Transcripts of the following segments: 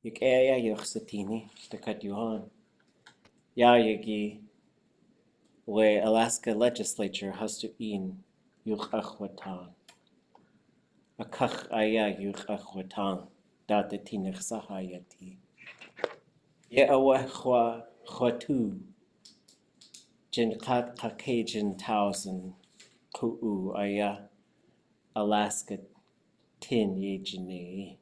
Ik ea yoxatini, stakat yuhan. Ya yagi, we Alaska legislature has to in yuchachwatan. A kach aya yuchachwatan, dat de tinich sahayati. Ye awa chwatu, jin kat kakajin thousand ku'u aya Alaska tin ye jine.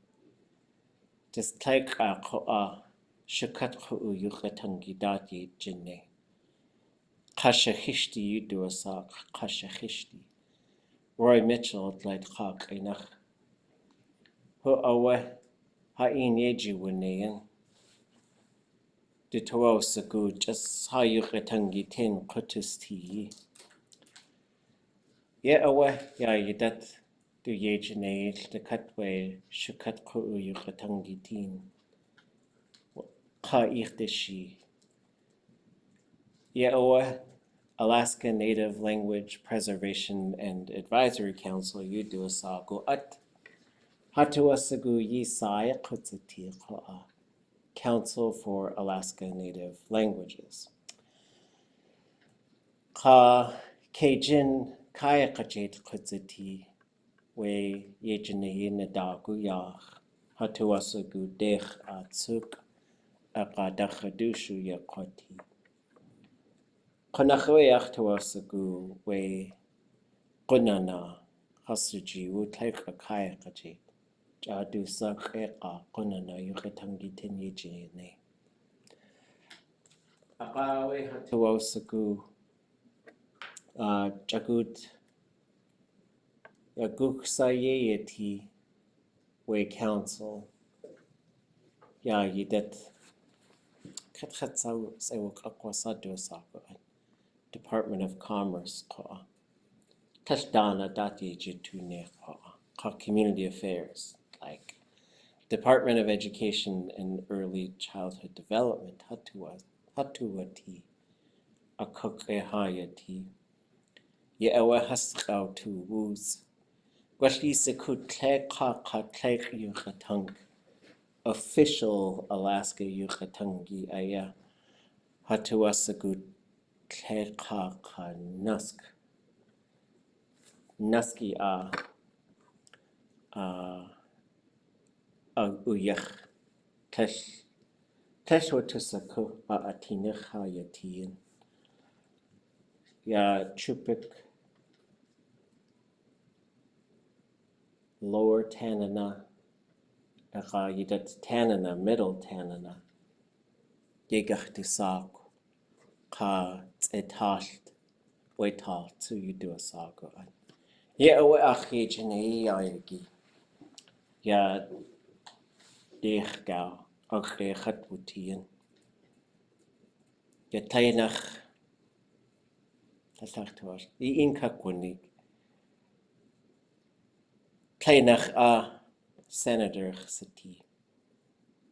Just take a ko'a shakat ku'u yuchatangi dat ye jine. Kasha hishti yudu asak, kasha hishti. Roy Mitchell like hawk enach. Ho awe ha in yeji winean. De toa sagu just ha yuchatangi tin kutus tea. Ye awe ya yidat du yejine the cutway shakat ku'u yuchatangi tin. Ka ichtishi. Ye awe Alaska Native Language Preservation and Advisory Council yudu asago at hatuasagu yisai kutsati ko'a Council for Alaska Native Languages. Ka kejin kaya kajit kutsati we yejine nadagu yach hatuasagu dech atsuk akadachadushu yakoti. Konachweach tuasagu we Gunana hasuji wu take a kaya kajit. Jadu sakeka Gunana yukatangi tinyijine. Akawe hatuasagu jagut yaguk sayeti we council. Ya yidet kathatsaw sewak akwasadu sako. Department of Commerce ko. Tashdana dati jitune ko community affairs like Department of Education and Early Childhood Development hatuati akokehayati ye awa haskau tu wuz gwashli sekut kleka klek yuchatang official Alaska yuchatangi aya hatuasagut kleka nusk Nuski uyach tesh watusaku atinich hayatin ya chupik lower Tanana yidat Tanana middle Tanana yegach tisak ka etalt waital to you do a sago ye awe achijene yagi ya dech gau achat wutien ya tainach tasachtuas I inka kunig tainach a senator sati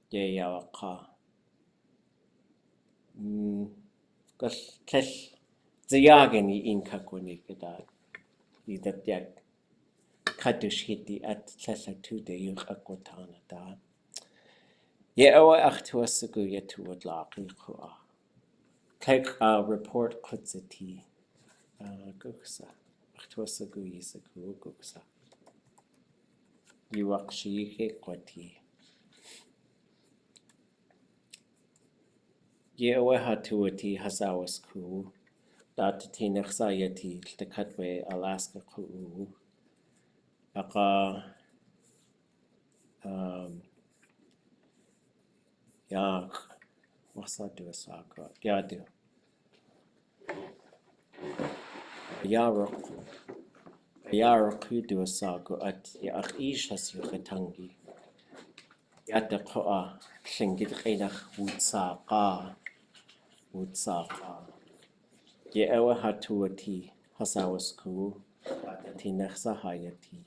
ye yawaqa gas kesh zayagen I inka kunig da idat yak kadush hiti at tasatu de yuk akwatana da ye awe achtuasagu yetuad laqi kua Kek report kutsati guksa achtuasagu yisagu guksa yuakshi kwati ye awe hatuati hasawas ku datati nexayati the cutway Alaska ku aka ya what's that do a saka ya do Yarok do a saka at ya ish has yukatangi yata koa shingit kainach wutsaka ye awe hatuati hasawas ku datati nexahayati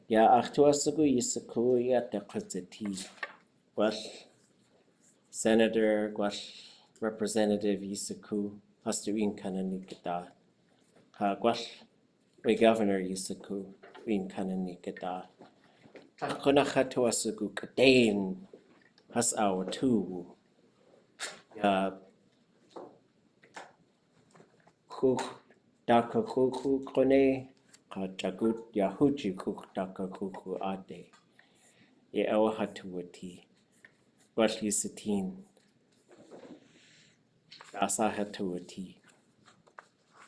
ya achtuasagu yisaku yata kutsati Gwash Senator Gwash Representative Yisaku Hastu Inkananikata Gwash Governor Yisaku Inkananikata Tlakonach hatuasugu kadain has our two. Ya kuk daka kuku kone ka jagut yahuji kuk daka kuku ade. Ye awa hatuati. Washli sitin. Asa hatuati.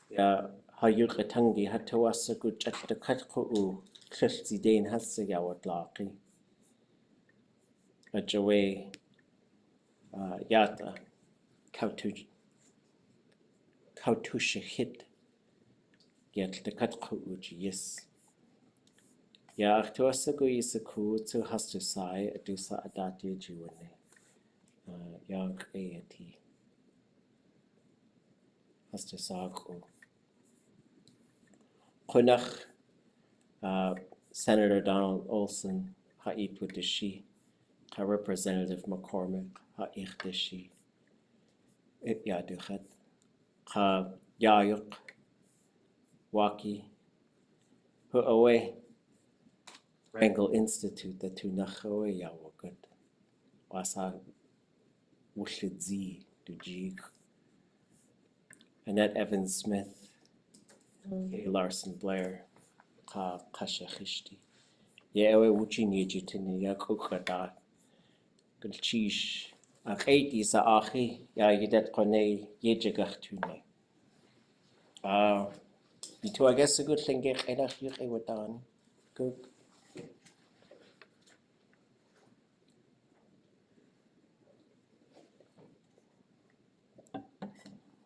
Ya hayuk etangi hatuasugu chattakatku u. Klifzidain hasayawat laki. Ajawe yata kautushahit. Yet the katku uji yes. Ya achtuasagu isaku to hastusai adusa adati juwane. Yag eati. Hastusaku. Kunach Senator Donald Olson ha'iputishi. Ha Representative McCormick ha'ichteshi. Yaduchat. Ha Yayuk Waki. Hu'awe. Wrangle Institute the tunachoe yawagut. Wasa wushidzi dujig. Annette Evans Smith. Kay Larson Blair. Ka kashachishti. Yewe wuchi nijitini ya kukada. Gulchish. Acheiti sa achi. Ya yidet kone yejagachtune. Itu I guess a good thing get edach yuke watan. Good.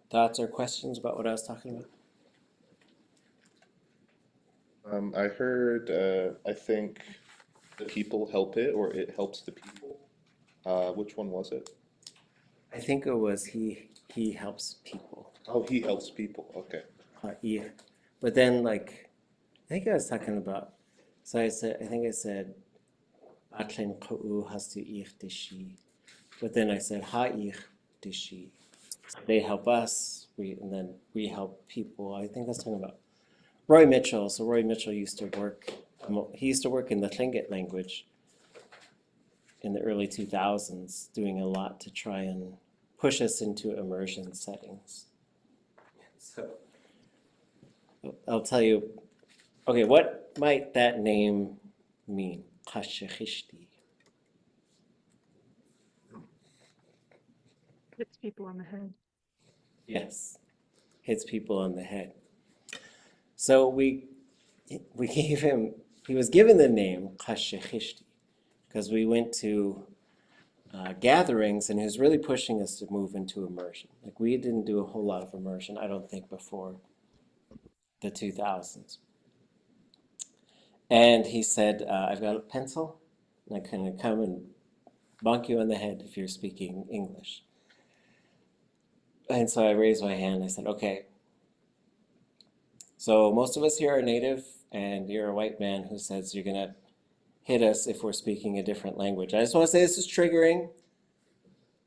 Thoughts or questions about what I was talking about? I heard, I think the people help it, or it helps the people. Which one was it? I think it was he helps people. Oh, he helps people. Okay. Yeah. But then like I think I was talking about so I think I said Atlen Ka'u has to ich dishi. But then I said ha ich dishi. They help us, and then we help people. I think that's talking about Roy Mitchell. So Roy Mitchell used to work in the Tlingit language in the early 2000s, doing a lot to try and push us into immersion settings. So I'll tell you, okay, what might that name mean? Kashechishti. Hits people on the head. Yes, hits people on the head. So we gave him, he was given the name Kashechishti because we went to gatherings and he was really pushing us to move into immersion. Like we didn't do a whole lot of immersion, I don't think, before the 2000s. And he said, I've got a pencil and I can come and bonk you on the head if you're speaking English. And so I raised my hand. I said, okay. So most of us here are native, and you're a white man who says you're going to hit us if we're speaking a different language. I just want to say this is triggering,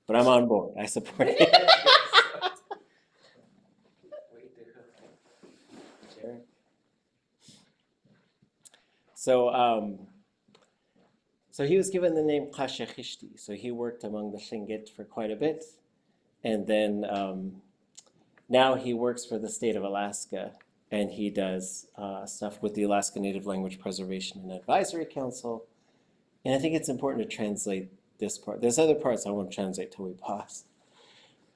but I'm on board. I support it. So he was given the name Kashechishti. So he worked among the Tlingit for quite a bit. And then now he works for the state of Alaska, and he does stuff with the Alaska Native Language Preservation and Advisory Council. And I think it's important to translate this part. There's other parts I won't translate till we pause.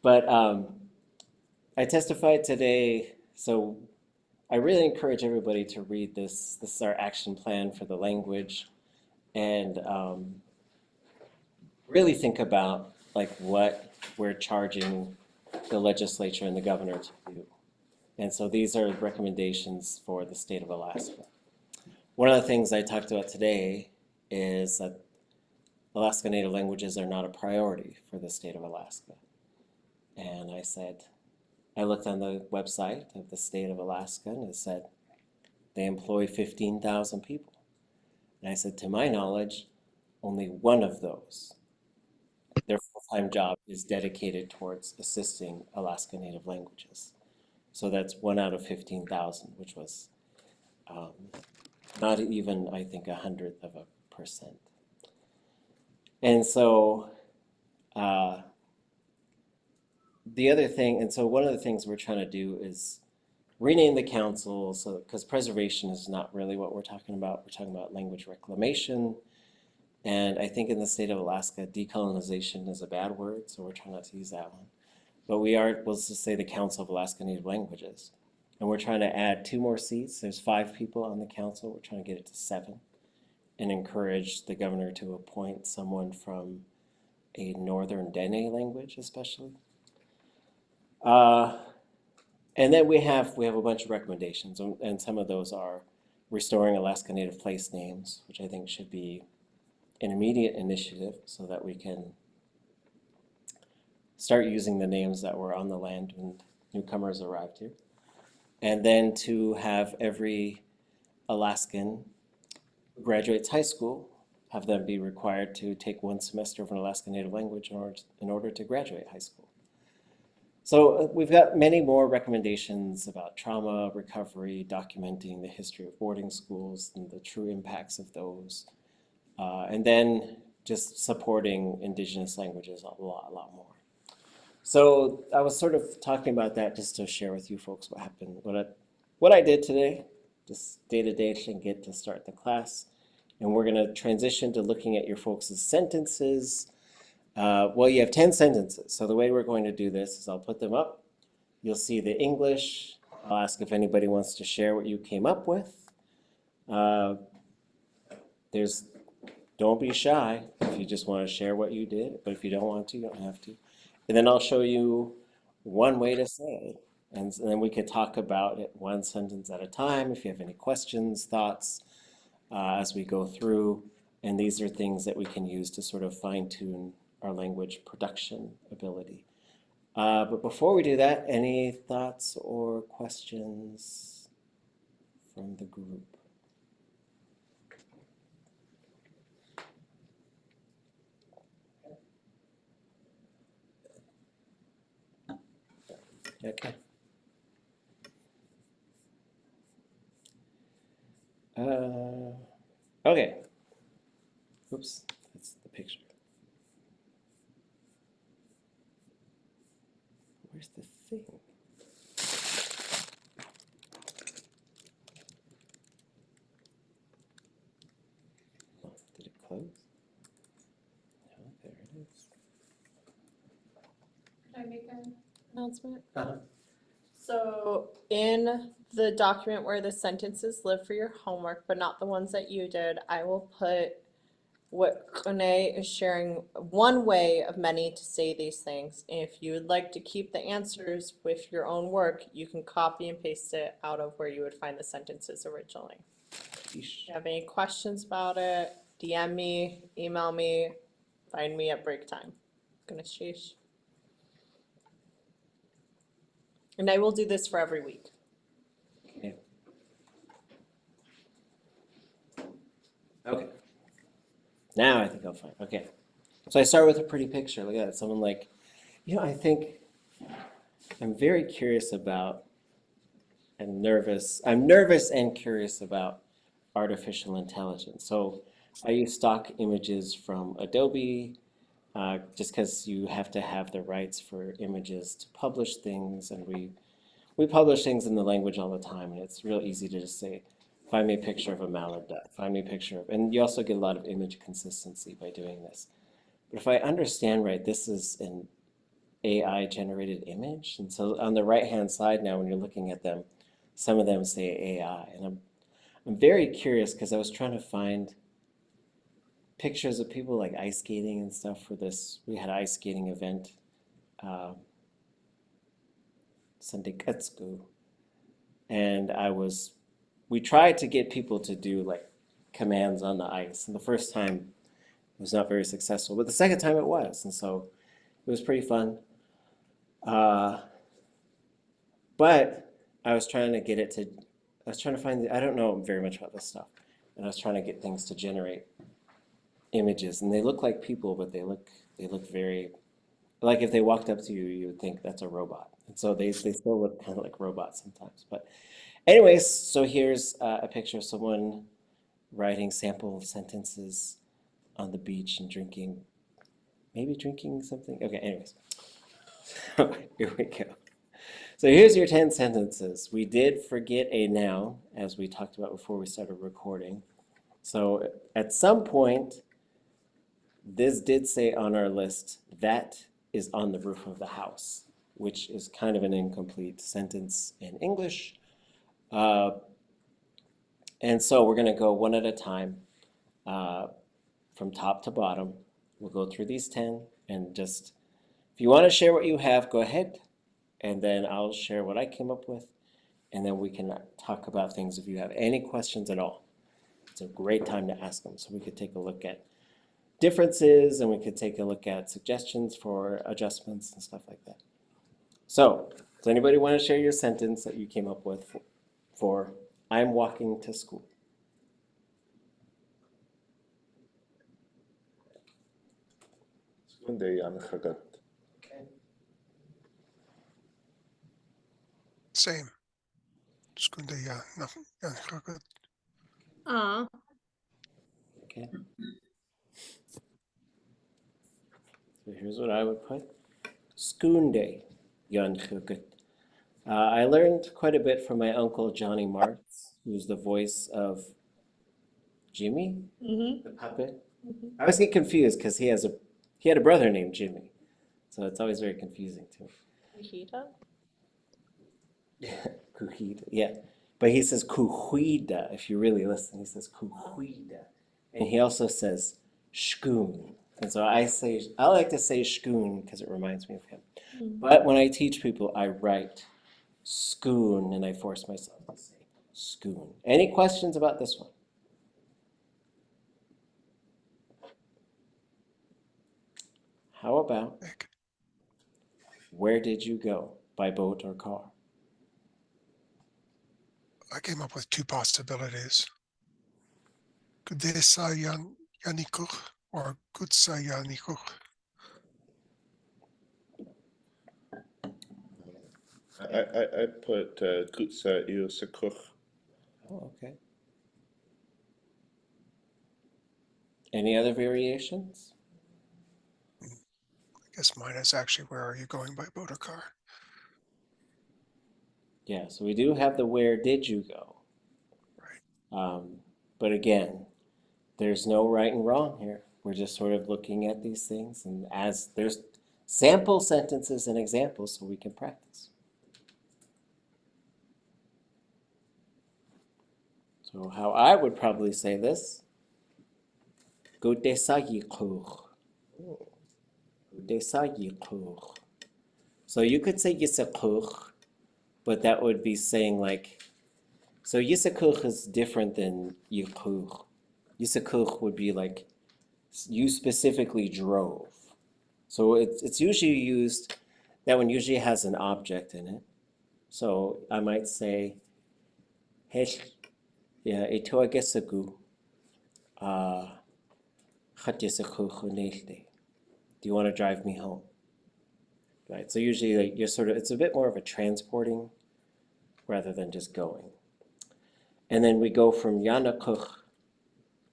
But I testified today, so I really encourage everybody to read this. This is our action plan for the language, and really think about like what we're charging the legislature and the governor to do. And so these are recommendations for the state of Alaska. One of the things I talked about today is that Alaska Native languages are not a priority for the state of Alaska. And I said, I looked on the website of the state of Alaska and it said they employ 15,000 people. And I said, to my knowledge, only one of those, their full-time job is dedicated towards assisting Alaska Native languages. So that's 1 out of 15,000, which was not even, I think, 1/100 5%. And so the other thing, and so one of the things we're trying to do is rename the council, so because preservation is not really what we're talking about. We're talking about language reclamation. And I think in the state of Alaska, decolonization is a bad word, so we're trying not to use that one. But we'll just say the Council of Alaska Native Languages. And we're trying to add 2 more seats. There's 5 people on the council. We're trying to get it to 7 and encourage the governor to appoint someone from a Northern Dene language, especially. And then we have a bunch of recommendations, and some of those are restoring Alaska Native place names, which I think should be an immediate initiative so that we can start using the names that were on the land when newcomers arrived here. And then to have every Alaskan who graduates high school, have them be required to take 1 semester of an Alaska Native language in order to graduate high school. So we've got many more recommendations about trauma, recovery, documenting the history of boarding schools and the true impacts of those. And then just supporting Indigenous languages a lot more. So I was sort of talking about that just to share with you folks what happened, what I did today, just day-to-day to get to start the class. And we're going to transition to looking at your folks' sentences. Well, you have 10 sentences. So the way we're going to do this is I'll put them up. You'll see the English. I'll ask if anybody wants to share what you came up with. Don't be shy if you just want to share what you did, but if you don't want to, you don't have to. And then I'll show you one way to say it. And then we could talk about it 1 sentence at a time if you have any questions, thoughts as we go through. And these are things that we can use to sort of fine-tune our language production ability. But before we do that, any thoughts or questions from the group? Okay. Okay. Oops, that's the picture. Where's the thing? Oh, did it close? No, there it is. Can I make an announcement? Uh-huh. So in the document where the sentences live for your homework, but not the ones that you did, I will put what Kone is sharing, one way of many to say these things. And if you would like to keep the answers with your own work, you can copy and paste it out of where you would find the sentences originally. If you have any questions about it, DM me, email me, find me at break time. Gonna sheesh. And I will do this for every week. Okay. Okay. Now I think I'm fine. Okay. So I start with a pretty picture. Look at that. Someone like, I think I'm very curious about and nervous. I'm nervous and curious about artificial intelligence. So I use stock images from Adobe just because you have to have the rights for images to publish things, and we publish things in the language all the time, and it's real easy to just say, find me a picture of a mallard duck, find me a picture of, and you also get a lot of image consistency by doing this. But if I understand right, this is an AI generated image, and so on the right hand side now when you're looking at them, some of them say AI, and I'm very curious because I was trying to find pictures of people like ice skating and stuff for this. We had an ice skating event Sunday Katsuku, and we tried to get people to do like commands on the ice, and the first time it was not very successful, but the second time it was, and so it was pretty fun. But I was trying to get it to, I was trying to find, I don't know very much about this stuff, and I was trying to get things to generate images, and they look like people, but they look very, like if they walked up to you, you would think that's a robot. And so they still look kind of like robots sometimes. But anyways, so here's a picture of someone writing sample sentences on the beach and maybe drinking something. Okay, anyways. Here we go. So here's your 10 sentences. We did forget a noun, as we talked about before we started recording. So at some point, this did say on our list, that is on the roof of the house, which is kind of an incomplete sentence in English. And so we're going to go one at a time from top to bottom. We'll go through these 10 and just, if you want to share what you have, go ahead. And then I'll share what I came up with. And then we can talk about things if you have any questions at all. It's a great time to ask them. So we could take a look at differences and we could take a look at suggestions for adjustments and stuff like that. So, does anybody want to share your sentence that you came up with for I'm walking to school? Sunday aan gegaan. Same. Skunde, yeah, nothing. Yeah, good. Okay. So here's what I would put. Skoonday, Jan Chukut. I learned quite a bit from my uncle Johnny Martz, who's the voice of Jimmy, the puppet. I always get confused because he had a brother named Jimmy, so it's always very confusing to me. Fajita? Yeah, Kuhida. Yeah, but he says Kuhuida. If you really listen, he says Kuhuida, and he also says Shkoon. And so I like to say Shkoon because it reminds me of him. But when I teach people, I write Skoon, and I force myself to say Skoon. Any questions about this one? How about Nick. where did you go? By boat or car? I came up with two possibilities. Kudesa Yanikuch or Kutsa Yanikuch. I put Kutsa Iosekuch. Oh, okay. Any other variations? I guess mine is actually where are you going by boat or car? Yeah, so we do have the where did you go? Right. But again, there's no right and wrong here. We're just sort of looking at these things, and as there's sample sentences and examples so we can practice. So how I would probably say this, Godesayikur. Godesayikur. So you could say yisakur, but that would be saying like, so yisakur is different than yikur. Yisakur would be like, you specifically drove. So it's usually used, that one usually has an object in it. So I might say, Hesh, yeah, ito agesagu, do you want to drive me home? Right, so usually like you're sort of, it's a bit more of a transporting rather than just going. And then we go from yanakuch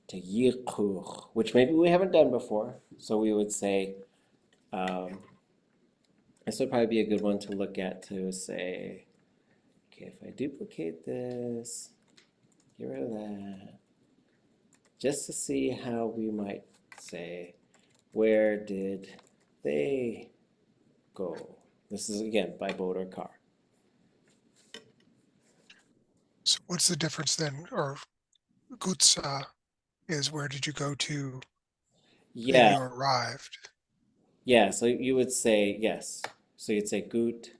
to yikuch, which maybe we haven't done before. So we would say, this would probably be a good one to look at to say, okay, if I duplicate this, get rid of that, just to see how we might say, where did they go? This is again by boat or car. So what's the difference then? Or Kutsa is where did you go to? Yeah, You arrived. yeah, so you would say, yes. So you'd say gut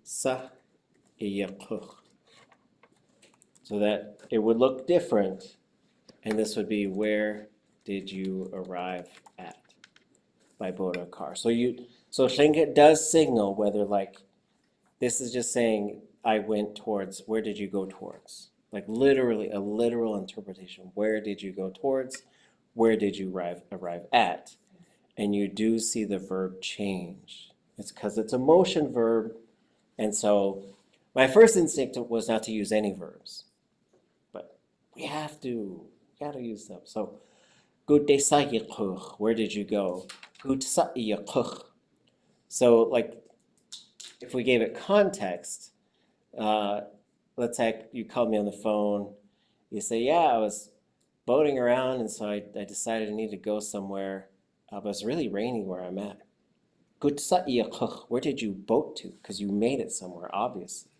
sa iyakuch. So that it would look different, and this would be where did you arrive at by boat or car. So Shinket does signal whether like this is just saying I went towards, where did you go towards? Like literally a literal interpretation. Where did you go towards? Where did you arrive at? And you do see the verb change. It's because it's a motion verb. And so my first instinct was not to use any verbs. But we have to. gotta use them. So, Gut T'aawáḳ, where did you go? Gut T'aawáḳ. So, like, if we gave it context, let's say you called me on the phone. You say, yeah, I was boating around, and so I decided I need to go somewhere. But it's really rainy where I'm at. Gut T'aawáḳ, where did you boat to? Because you made it somewhere, obviously.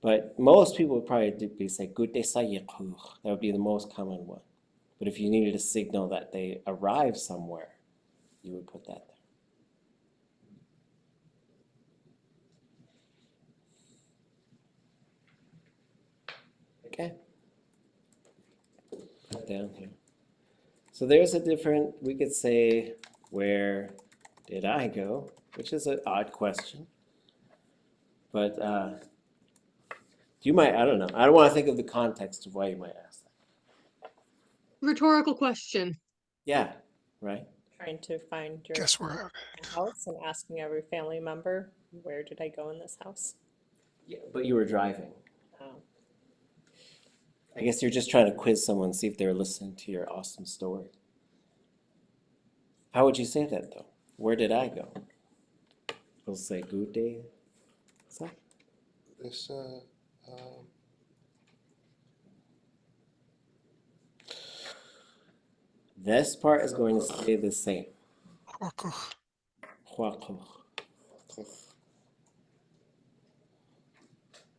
But most people would probably be say Gut T'aawáḳ. That would be the most common one. But if you needed to signal that they arrived somewhere, you would put that there. Okay. Put it down here. So there's a different, we could say, where did I go? Which is an odd question. But you might, I don't know. I don't want to think of the context of why you might ask that. Rhetorical question. Yeah, right? Trying to find your Guess where, house and asking every family member, where did I go in this house? Yeah, but you were driving. Oh. I guess you're just trying to quiz someone, see if they're listening to your awesome story. How would you say that though? Where did I go? We'll say good day. So, This this part is going to stay the same. Huakuch.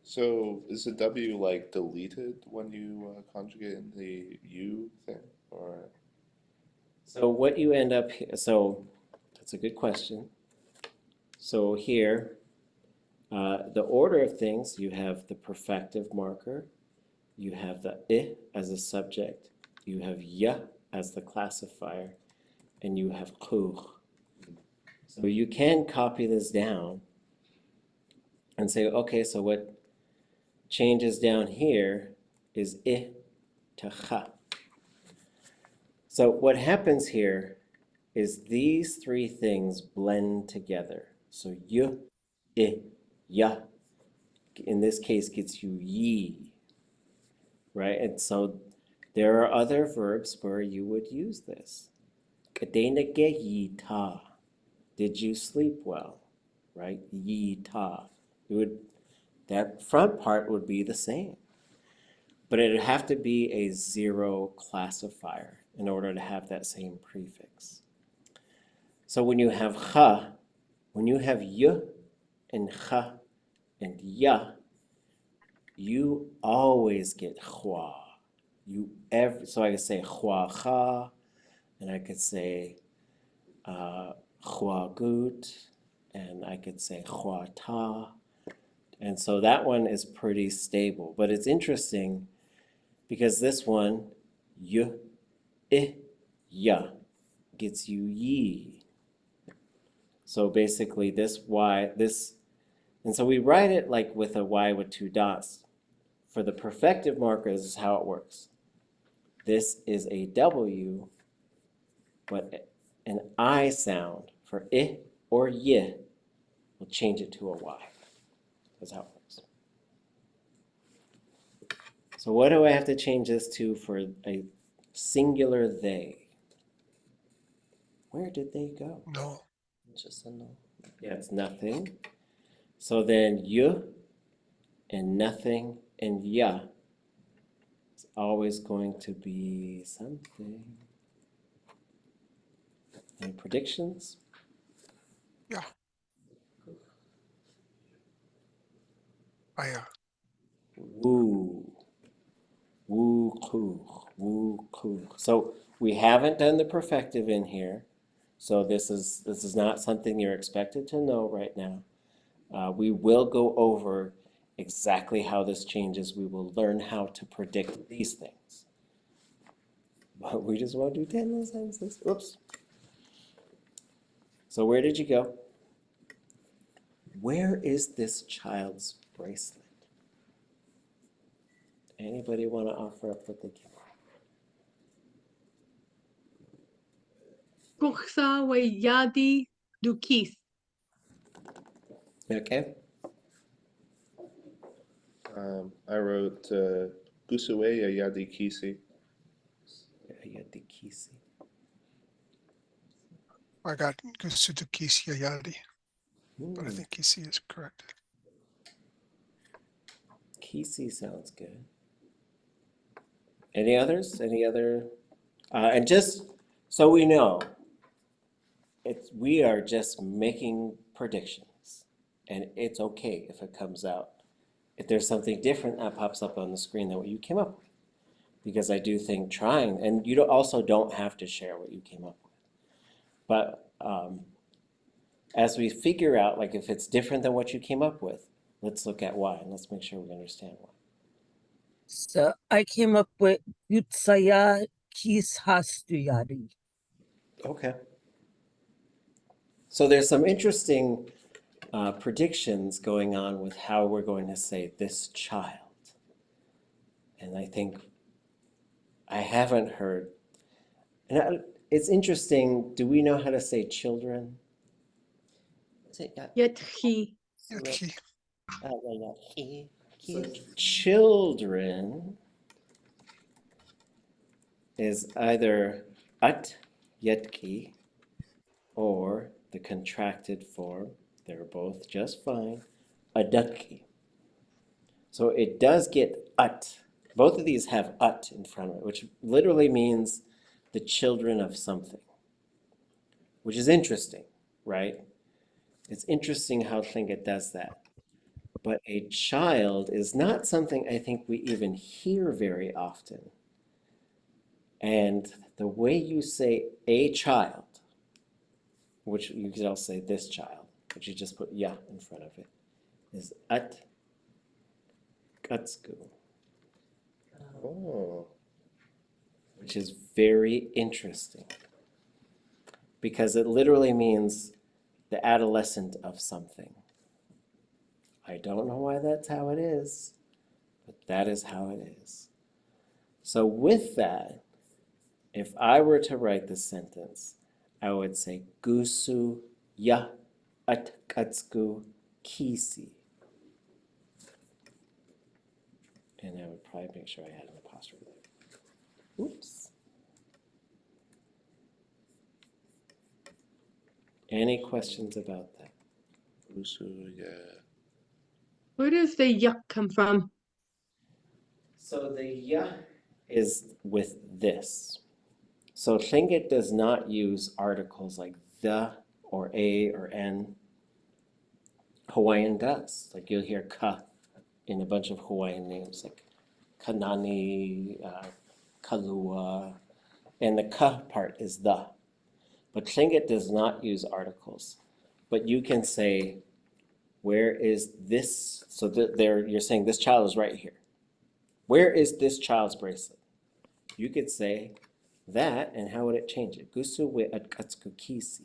so is the W like deleted when you conjugate in the U thing, or So what you end up here, so that's a good question. So here, the order of things, you have the perfective marker, you have the I as a subject, you have ya as the classifier, and you have kuch. So you can copy this down and say, okay, so what changes down here is I to cha. So what happens here is these three things blend together. So y, I, ya, in this case gets you ye, right? And so there are other verbs where you would use this. Kadena ge yi ta. Did you sleep well? Right? Yi ta. It would, that front part would be the same. But it'd have to be a zero classifier in order to have that same prefix. So when you have cha, when you have y and cha and ya, you always get hua. So I could say hua cha, and I could say hua gut, and I could say hua ta. And so that one is pretty stable. But it's interesting because this one, y, I, ya, gets you ye. So basically this y, this, and so we write it like with a y with two dots. For the perfective marker, this is how it works. This is a W, but an I sound for I or y will change it to a Y. That's how it works. So what do I have to change this to for a singular they? Where did they go? No. Just a no. Yeah, it's nothing. So then y and nothing and ya is always going to be something. Any predictions? Yeah. I Woo. Woo kuch. Woo kuch. So we haven't done the perfective in here. So this is not something you're expected to know right now. We will go over exactly how this changes. We will learn how to predict these things. But we just want to do 10 little sentences. Oops. So where did you go? Where is this child's bracelet? Anybody want to offer up what they can? Kuchsa we yadi dukis. Okay. I wrote Gusue Yadi Kisi. Dikisi. I got gusto de kisi yadi, but I Hmm, think kisi is correct. Kisi sounds good. Any others? Any other? And just so we know, we are just making predictions, and it's okay if it comes out. If there's something different that pops up on the screen than what you came up with, because I do think trying, and you also don't have to share what you came up with, but as we figure out, like if it's different than what you came up with, let's look at why, and let's make sure we understand why. So I came up with Yutsaya Kis Hastuyari. Okay. So there's some interesting predictions going on with how we're going to say this child. And I think I haven't heard, it's interesting, do we know how to say children? Is it Yetchi. Yetki. So children is either at yetki or the contracted form, they're both just fine, adutki. So it does get ut. Both of these have ut in front of it, which literally means the children of something, which is interesting, right? It's interesting how Tlingit does that. But a child is not something I think we even hear very often. And the way you say a child, which you could also say this child, but you just put ya in front of it, is at katsku, Oh, which is very interesting because it literally means the adolescent of something. I don't know why that's how it is, but that is how it is. So with that, if I were to write this sentence, I would say gusu ya atkatsku kisi. And I would probably make sure I had an apostrophe there. Oops. Any questions about that? Usu, yeah. Where does the yuck come from? So the ya is with this. So Tlingit does not use articles like the or a or n. Hawaiian does. Like you'll hear ka in a bunch of Hawaiian names like Kanani, Kalua, and the ka part is the. But Tlingit does not use articles. But you can say, where is this? So there, you're saying this child is right here. Where is this child's bracelet? You could say that, and how would it change it? Gusu we atkatsuku kisi.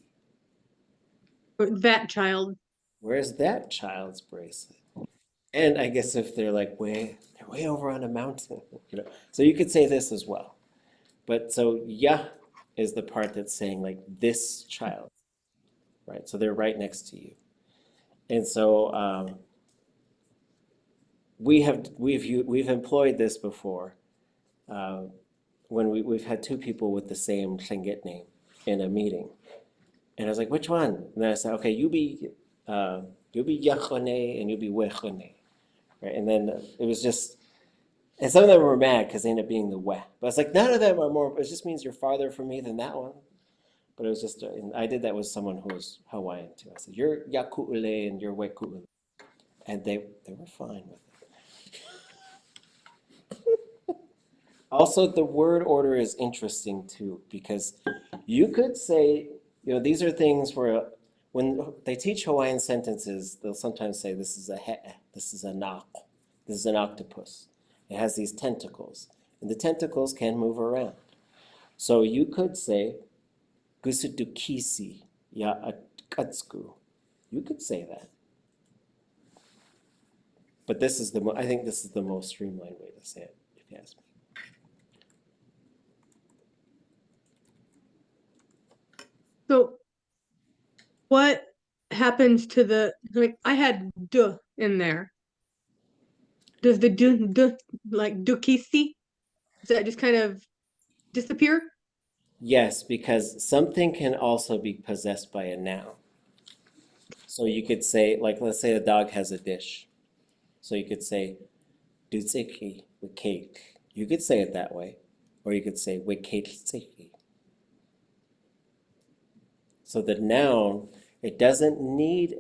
Or that child. Where's that child's bracelet? And I guess if they're like they're way over on a mountain, you know. So you could say this as well. But so ya is the part that's saying like this child, right? So they're right next to you. And so we've employed this before when we've had two people with the same Tlingit name in a meeting, and I was like, which one? And then I said, okay, you be Yachone and you be Wechone, right? And then it was just, and some of them were mad because they ended up being the Weh, but it's like none of them are more. It just means you're farther from me than that one. But it was just, and I did that with someone who was Hawaiian too. I said, you're Yaku'ule and you're Weku'ule, and they were fine with it. Also, the word order is interesting too, because you could say, you know, these are things where when they teach Hawaiian sentences, they'll sometimes say this is a he'e, this is a naq, this is an octopus. It has these tentacles, and the tentacles can move around. So you could say, Gusudukisi ya atkatsku. You could say that. But this is I think this is the most streamlined way to say it, if you ask me. So what happens to like I had duh in there. Does the duh like dukisi? Does that just kind of disappear? Yes, because something can also be possessed by a noun. So you could say, like, let's say a dog has a dish. So you could say, Dutsiki with cake. You could say it that way. Or you could say, Wiketsiki. So the noun, it doesn't need,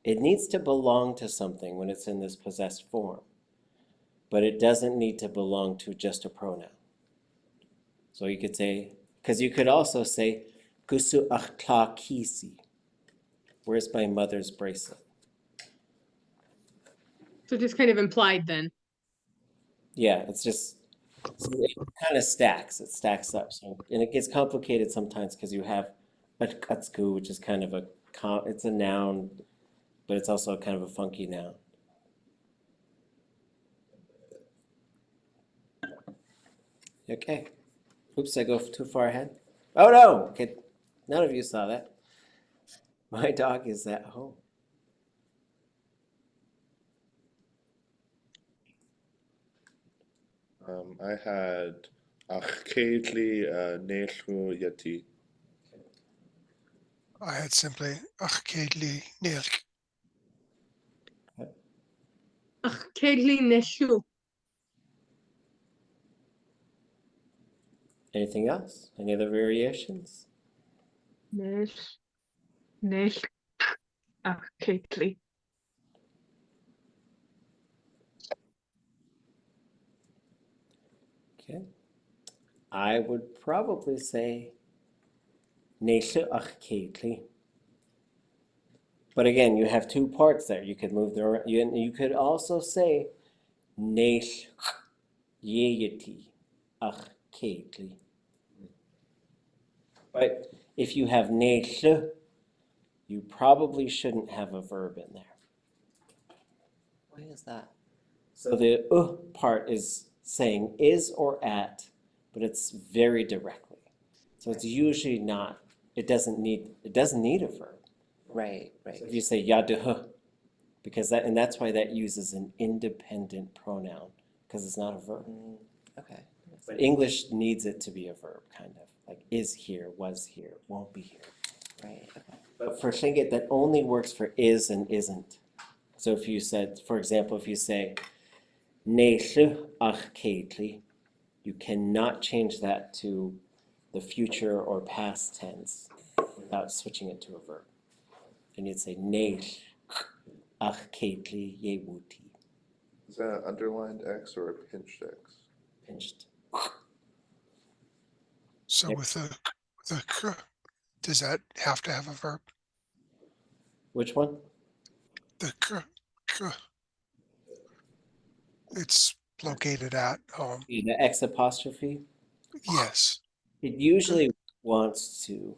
it needs to belong to something when it's in this possessed form. But it doesn't need to belong to just a pronoun. So you could say, because you could also say, Kusu kisi. Where's my mother's bracelet? So just kind of implied then. Yeah, it's just, so it kind of stacks. It stacks up. So, and it gets complicated sometimes because you have a katsku, which is kind of it's a noun, but it's also kind of a funky noun. Okay. Oops, I go too far ahead. Oh no! Okay, none of you saw that. My dog is at home. I had Achkedli Nechlu Yati. I had simply Achkedli Nilk. Ach, Kegli Neshu. Anything else? Any other variations? Nesh. Nesh. Ach, Kegli. Okay. I would probably say Neshu Achkedli. But again, you have two parts there. You could move them around. You could also say Nesh Yeyati Achkedli. But if you have Nesh, you probably shouldn't have a verb in there. Why is that? So the part is saying is or at, but it's very directly. So it's usually not, it doesn't need a verb. Right, right. So if you say yaduh, because that's why that uses an independent pronoun, because it's not a verb. Okay. But English needs it to be a verb, kind of. Like is here, was here, won't be here. Right, okay. But for Tlingit, that only works for is and isn't. So if you said, for example, if you say, Neillu ach keitli, you cannot change that to the future or past tense without switching it to a verb. And you'd say, Neil ach keitli yewuti. Is that an underlined X or a pinched X? Pinched. So Yep. with the k, does that have to have a verb? Which one? The k, it's located at home. The X apostrophe? Yes. It usually wants to,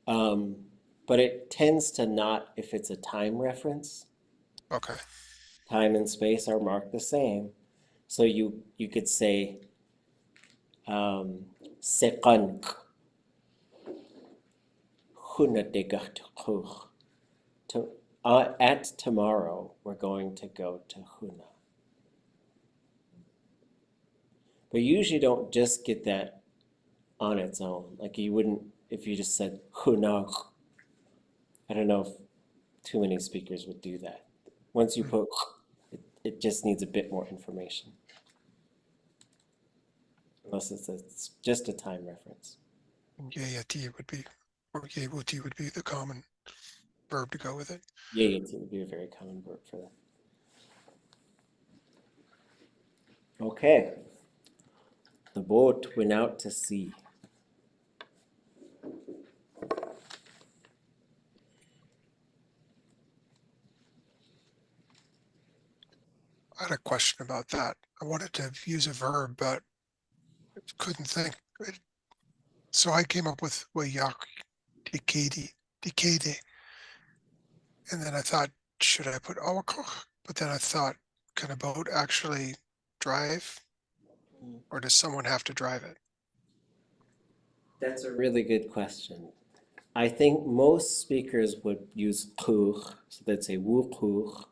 but it tends to not if it's a time reference. Okay. Time and space are marked the same. So you could say seqanq hunadigahtuq. At tomorrow, we're going to go to Huna. But you usually don't just get that on its own. Like you wouldn't if you just said Huna. I don't know if too many speakers would do that. Once you put, it just needs a bit more information. Unless it's just a time reference. Yayati would be, or yewuti would be the common verb to go with it. Yayati would be a very common verb for that. Okay. The boat went out to sea. I had a question about that. I wanted to use a verb, but couldn't think. So I came up with wayak dikade. And then I thought, should I put awakach? But then I thought, can a boat actually drive? Or does someone have to drive it? That's a really good question. I think most speakers would use kuch, so they'd say wukuch,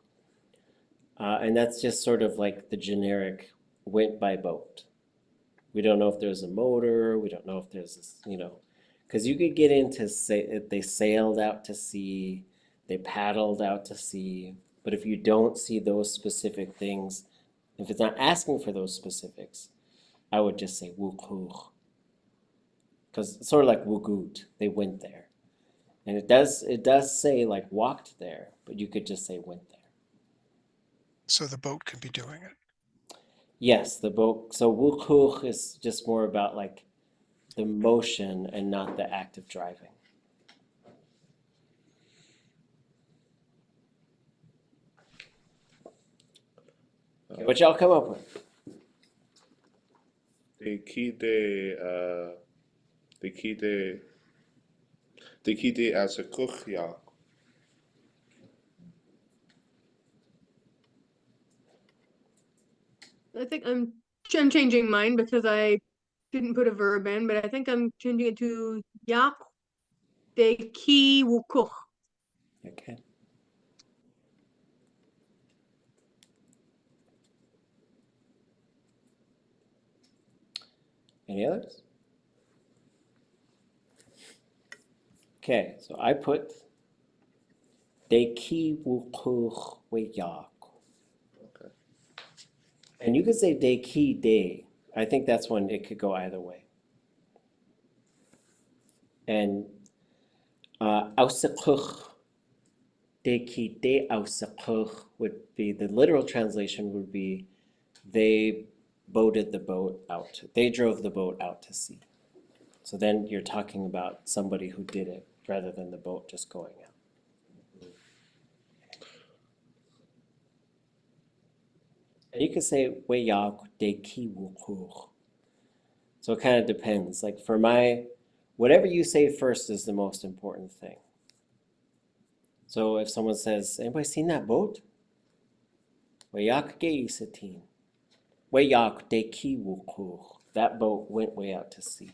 and that's just sort of like the generic went by boat. We don't know if there's a motor. We don't know if there's this, because you could get into say if they sailed out to sea, they paddled out to sea. But if you don't see those specific things, if it's not asking for those specifics, I would just say wukuch, because it's sort of like wugut. They went there, and it does say like walked there, but you could just say went there. So the boat can be doing it. Yes, the boat. So wukuch is just more about like the motion and not the act of driving. Okay, what y'all come up with? De kide as a kuchja. I think I'm changing mine because I didn't put a verb in, but I think I'm changing it to yak de ki wukuch. Okay. Any others? Okay, so I put de ki wukuch weyak. Okay. And you could say de ki de. I think that's one it could go either way. And ausekuch, de ki de ausekuch would be, the literal translation would be they boated the boat out. They drove the boat out to sea. So then you're talking about somebody who did it rather than the boat just going out. And you could say weyak de ki wukuch. So it kind of depends. Like for whatever you say first is the most important thing. So if someone says, anybody seen that boat? Weyak ge isatin. Weyak de ki wukuch. That boat went way out to sea.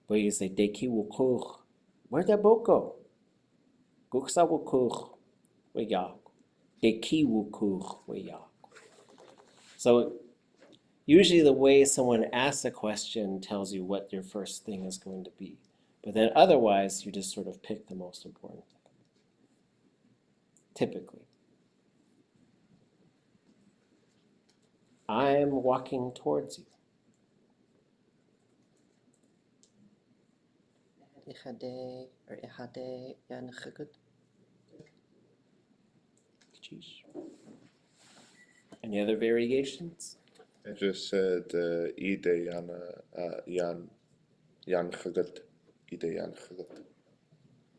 But you say de ki wukuch. Where'd that boat go? Guksa wukuch weyak. De ki wukuch weyak. So usually the way someone asks a question tells you what your first thing is going to be. But then otherwise, you just sort of pick the most important thing. Typically. I'm walking towards you. Ihade or ihade yan chagud. Jeez. Any other variations? I just said ide yan chagat. Ide yan chagat.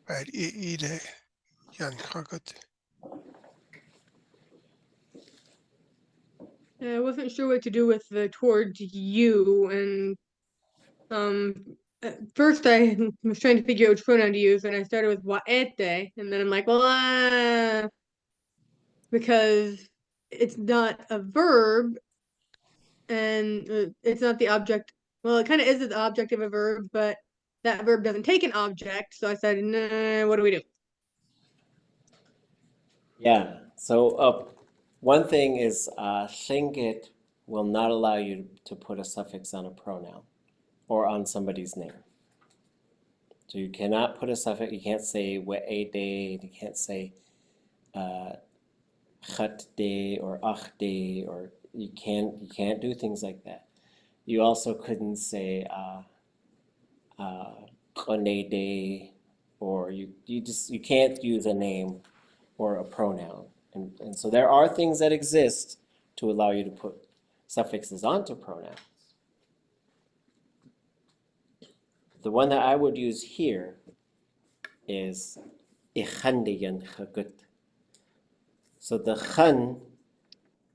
Right, ide yan chagut. I wasn't sure what to do with the towards you, and at first I was trying to figure out which pronoun to use, and I started with waete, and then I'm like, well, because it's not a verb, and it's not the object. Well, it kind of is the object of a verb, but that verb doesn't take an object, so I said, nah, what do we do? Yeah. So one thing is Shingit will not allow you to put a suffix on a pronoun or on somebody's name. So you cannot put a suffix. You can't say we'ede. You can't say chatde or achde, or you can't do things like that. You also couldn't say konede, or you can't use a name or a pronoun. And so there are things that exist to allow you to put suffixes onto pronouns. The one that I would use here is ichandiyan chagut. So the chan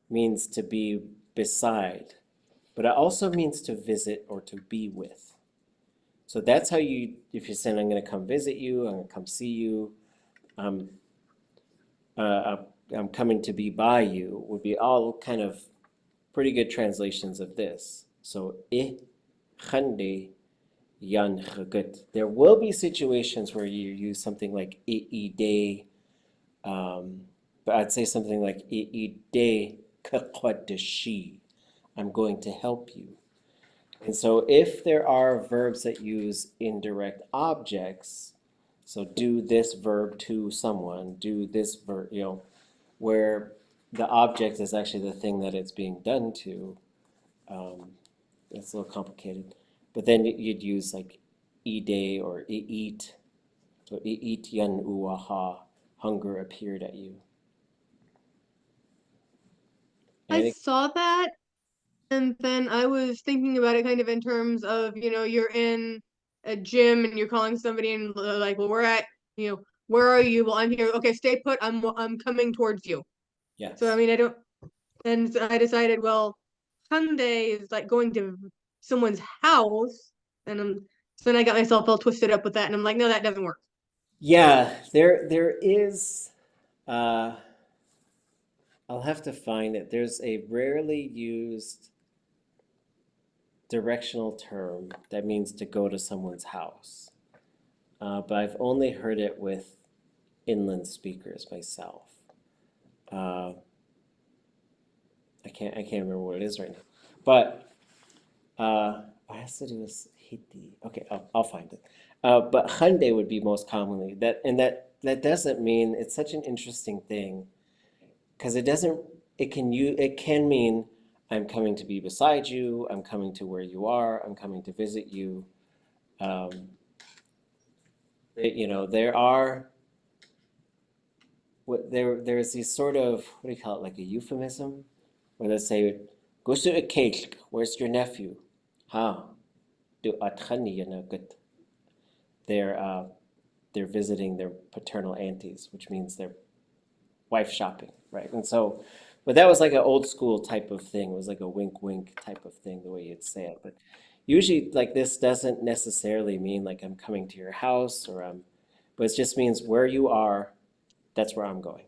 means to be beside, but it also means to visit or to be with. So that's how if you're saying, I'm going to come visit you, I'm going to come see you, I'm coming to be by you, would be all kind of pretty good translations of this. So, chande yan chagut. There will be situations where you use something like ide, but I'd say something like ide kakwadashi. I'm going to help you. And so if there are verbs that use indirect objects, so do this verb to someone, do this verb, where the object is actually the thing that it's being done to, it's a little complicated. But then you'd use like ide or eat. So eat yan uaha, hunger appeared at you. And I I think, saw that, and then I was thinking about it kind of in terms of, you're in a gym and you're calling somebody and like, well, we're at, where are you? Well, I'm here. Okay, stay put. I'm coming towards you. So I yes. mean, I don't, and so I decided, well, Sunday is like going to someone's house, and so then I got myself all twisted up with that, and I'm like, no, that doesn't work. Yeah, there is, uh, I'll have to find it. There's a rarely used directional term that means to go to someone's house. But I've only heard it with inland speakers myself. Uh, I can't remember what it is right now. But what has to do with Hiti? Okay, I'll find it. But Hyundai would be most commonly that doesn't mean it's such an interesting thing because it can mean I'm coming to be beside you, I'm coming to where you are, I'm coming to visit you. Um, there are there's these sort of, what do you call it, like a euphemism where they say, "Gusto ikkelk, where's your nephew?" Ha, do atkhani yanagut. They're they're visiting their paternal aunties, which means they're wife shopping, right? And so, but that was like an old school type of thing. It was like a wink wink type of thing, the way you'd say it. But usually, like this doesn't necessarily mean like I'm coming to your house or but it just means where you are, that's where I'm going.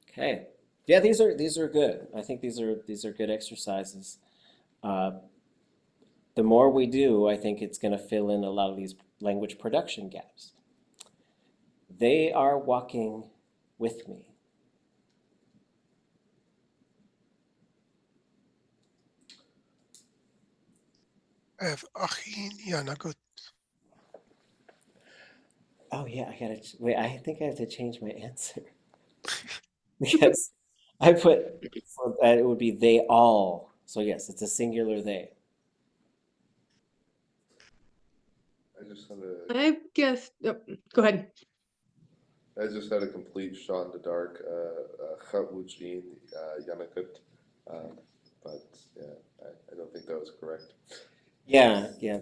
Okay. Yeah, these are good. I think these are good exercises. Uh, the more we do, I think it's going to fill in a lot of these language production gaps. They are walking with me. I have Achin Yanagut. Oh yeah, I gotta wait. I think I have to change my answer because I put so that it would be they all. So yes, it's a singular they. I just had a I guess. Oh, go ahead. I just had a complete shot in the dark. Chatwujin Yanakut, but yeah, I don't think that was correct. Yeah, yeah.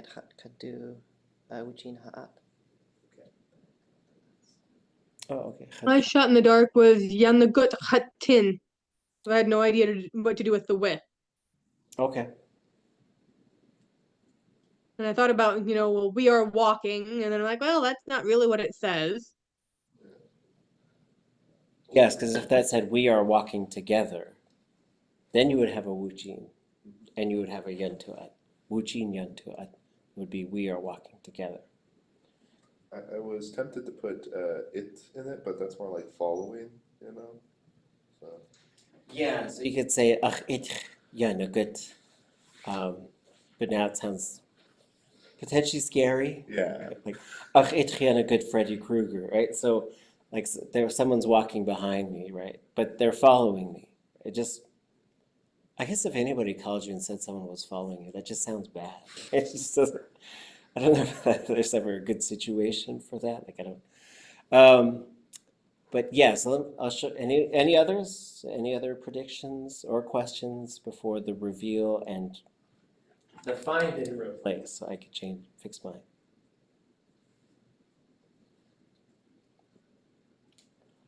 Edhat kadu Wujin Ha'at. Oh, okay. My shot in the dark was Yanagut Hatin. I had no idea what to do with the with. Okay. And I thought about, well, we are walking, and then I'm like, well, that's not really what it says. Yes, because if that said we are walking together, then you would have a wujin and you would have a yantuat. Wujin yantuat would be we are walking together. I was tempted to put it in it, but that's more like following, you know. So Yeah, so you could say ach it yanagut. But now it sounds potentially scary. yeah, Like ach it yanagut Freddy Krueger, right? So like someone's walking behind me, right? But they're following me. It just I guess if anybody called you and said someone was following you, that just sounds bad. It just doesn't. I don't know if there's ever a good situation for that. Like I don't. Um, but yeah, so I'll show any others, any other predictions or questions before the reveal and the find and replace, so I could fix mine.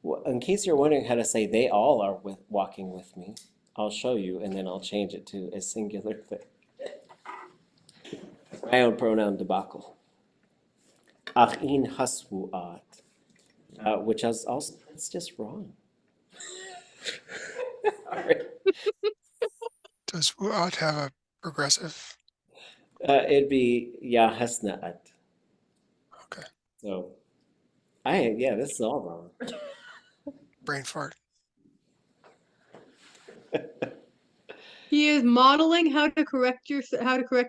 Well, in case you're wondering how to say they all are walking with me, I'll show you and then I'll change it to a singular thing. My own pronoun debacle. Achin hasvuat, which is also, it's just wrong. All right. Does Uat have a progressive? It'd be yahasnaat. Okay. So, yeah, this is all wrong. brain fart. He is modeling how to correct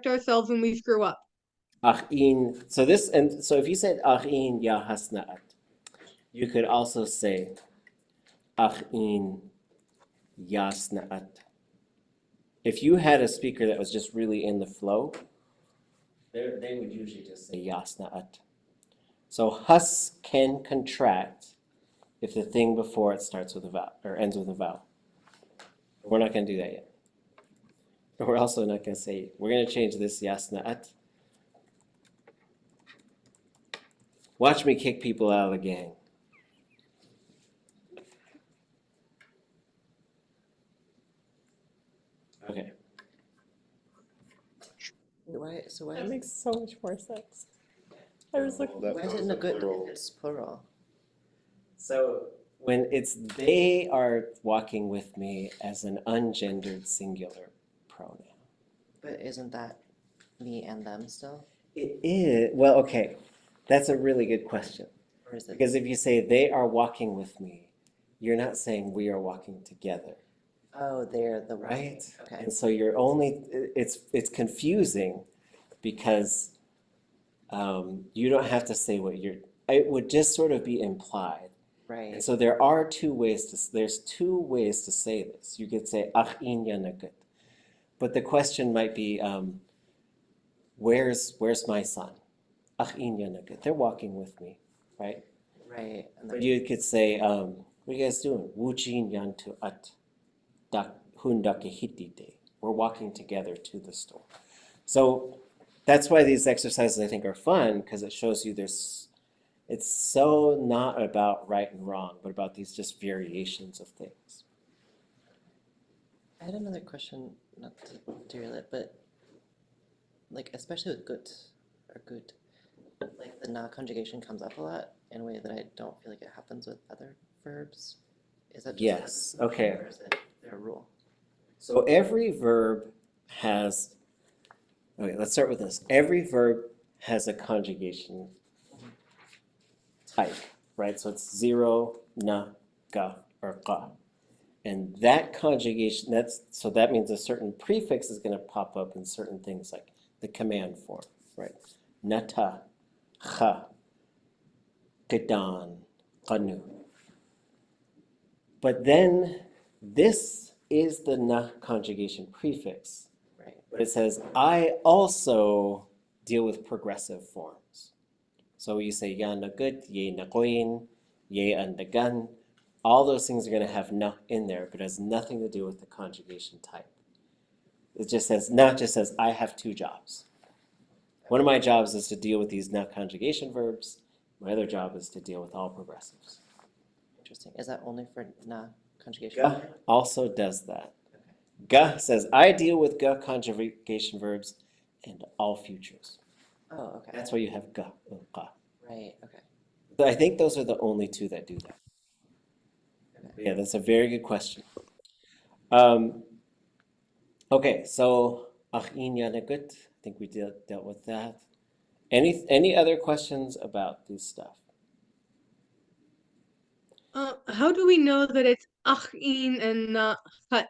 ourselves when we screw up. Achin. So this, and so if you said achin ya hasna'at, you could also say achin yasna'at. If you had a speaker that was just really in the flow, they would usually just say yasna'at. So hus can contract if the thing before it starts with a vowel or ends with a vowel. We're not going to do that yet. We're also not going to say, we're going to change this yasna'at. Watch me kick people out of the gang. Okay. Why? So why? That makes so much more sense. I was like, That Why is it was the nagut plural. if it's plural? So when it's they are walking with me as an ungendered singular pronoun. But isn't that me and them still? It is, well, okay. That's a really good question. Or is it? Because if you say they are walking with me, you're not saying we are walking together, Oh, they're the one. right? Okay. And so you're only, it's confusing because you don't have to say what you're, it would just sort of be implied. And Right. so there's two ways to say this. You could say achin yanagut, but the question might be, where's my son? Achin yanagut. They're walking with me, right? Right. And But then, you could say, what are you guys doing? Wujin yantu at hundake hitite. We're walking together to the store. So that's why these exercises I think are fun because it shows you it's so not about right and wrong, but about these just variations of things. I had another question, not to derail it, but like especially with gut or gut, like the na conjugation comes up a lot in a way that I don't feel like it happens with other verbs. Is that just Yes, okay. or is it their rule? So every verb has, okay, let's start with this. Every verb has a conjugation type, right? So it's zero, na, ga, or ga. And that conjugation, so that means a certain prefix is going to pop up in certain things like the command form, right? Nata, cha, kedan, qanu. But then this is the na conjugation prefix. Right. But it says, I also deal with progressive forms. So you say ya nagut, ye nagoyin, ye andagan. All those things are going to have na in there, but it has nothing to do with the conjugation type. It just says, na just says, I have two jobs. One of my jobs is to deal with these na conjugation verbs. My other job is to deal with all progressives. Interesting. Is that only for na conjugation? Ga also does that. Ga says, I deal with ga conjugation verbs and all futures. Oh, okay. That's why you have ga and ga. Right. Okay. But I think those are the only two that do that. Yeah, that's a very good question. Okay, so achin yanagut, I think we dealt with that. Any other questions about this stuff? How do we know that it's achin and not chat?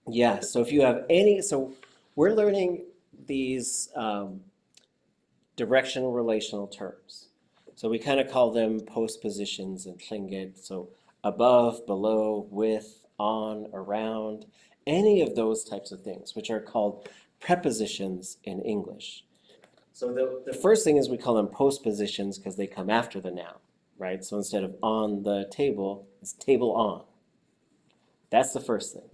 Yeah, so if you have so we're learning these directional relational terms. So we kind of call them postpositions in Tlingit. So above, below, with, on, around, any of those types of things, which are called prepositions in English. So the first thing is we call them postpositions because they come after the noun, right? So instead of on the table, it's table on. That's the first thing.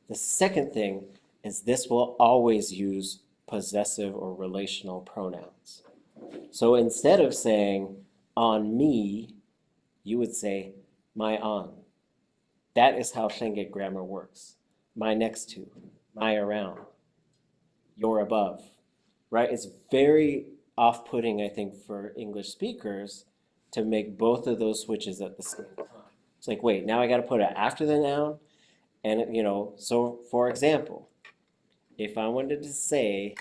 The second thing is this will always use possessive or relational pronouns. So instead of saying on me, you would say my on. That is how Tlingit grammar works. My next to, my around, your above, right? It's very off-putting, I think, for English speakers to make both of those switches at the same time. It's like, wait, now I got to put it after the noun, and so for example, if I wanted to say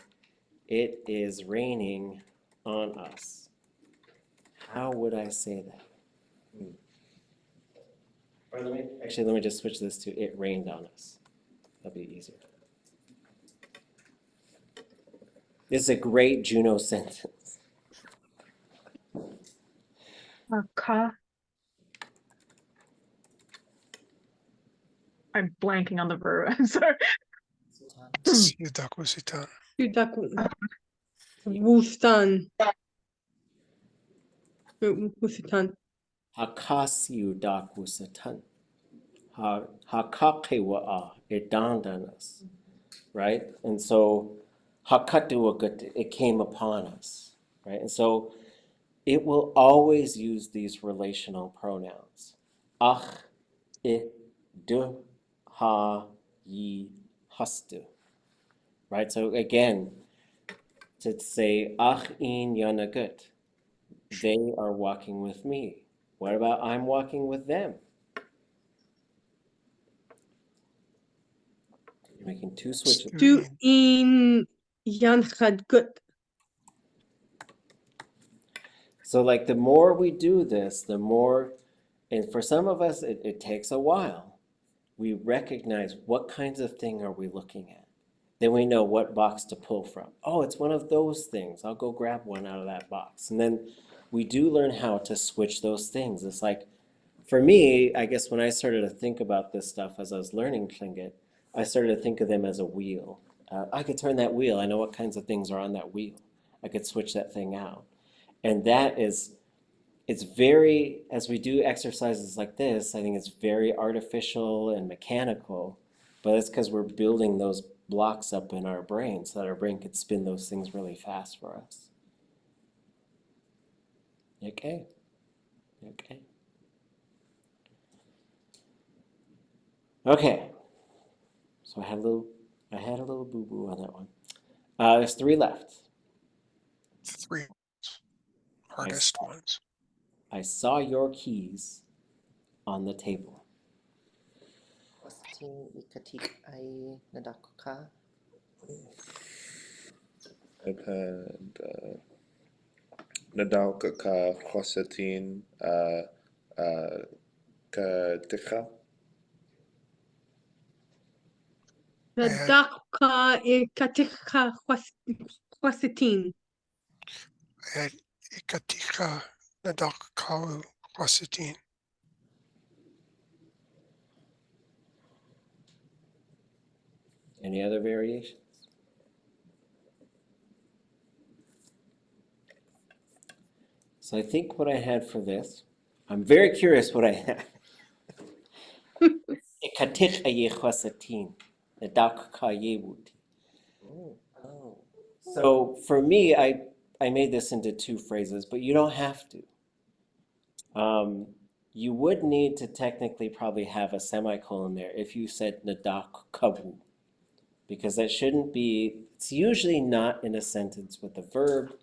it is raining on us, how would I say that? Or let me just switch this to it rained on us. That'll be easier. This is a great Juno sentence. Ka. I'm blanking on the verb. I'm sorry. Yudakusitan. Wustan. Wusitan. Hakasiu dakusatan. Hakakewa it dawned on us. Right? And so hakatu it came upon us. Right? And so it will always use these relational pronouns. Ach, I, du, ha, yi, hastu. Right? So again, to say ach in yanagut, they are walking with me. What about I'm walking with them? You're making two switches. Du in Janchadgut. So like the more we do this, the more, and for some of us, it takes a while. We recognize what kinds of thing are we looking at. Then we know what box to pull from. Oh, it's one of those things. I'll go grab one out of that box. And then we do learn how to switch those things. It's like, for me, I guess when I started to think about this stuff as I was learning Tlingit, I started to think of them as a wheel. I could turn that wheel. I know what kinds of things are on that wheel. I could switch that thing out. And that is, it's very, as we do exercises like this, I think it's very artificial and mechanical, but it's because we're building those blocks up in our brain so that our brain could spin those things really fast for us. Okay. Okay. Okay. So I had a little boo-boo on that one. There's 3 left. 3 hardest ones. I saw your keys on the table. Wasatin ikatik ai nadakuka. I've had Nadalka ka Khosatin ka Tikha. Nadaka Ikatika Kwasitin. I had Ikatika Nadakau Kwasitin. Any other variations? So I think what I had for this, I'm very curious what I had. Ikatich ayechasatin, nadak kayewuti. Oh. So for me, I made this into 2 phrases, but you don't have to. You would need to technically probably have a semicolon there if you said nadak kabu, because that shouldn't be, it's usually not in a sentence with a verb,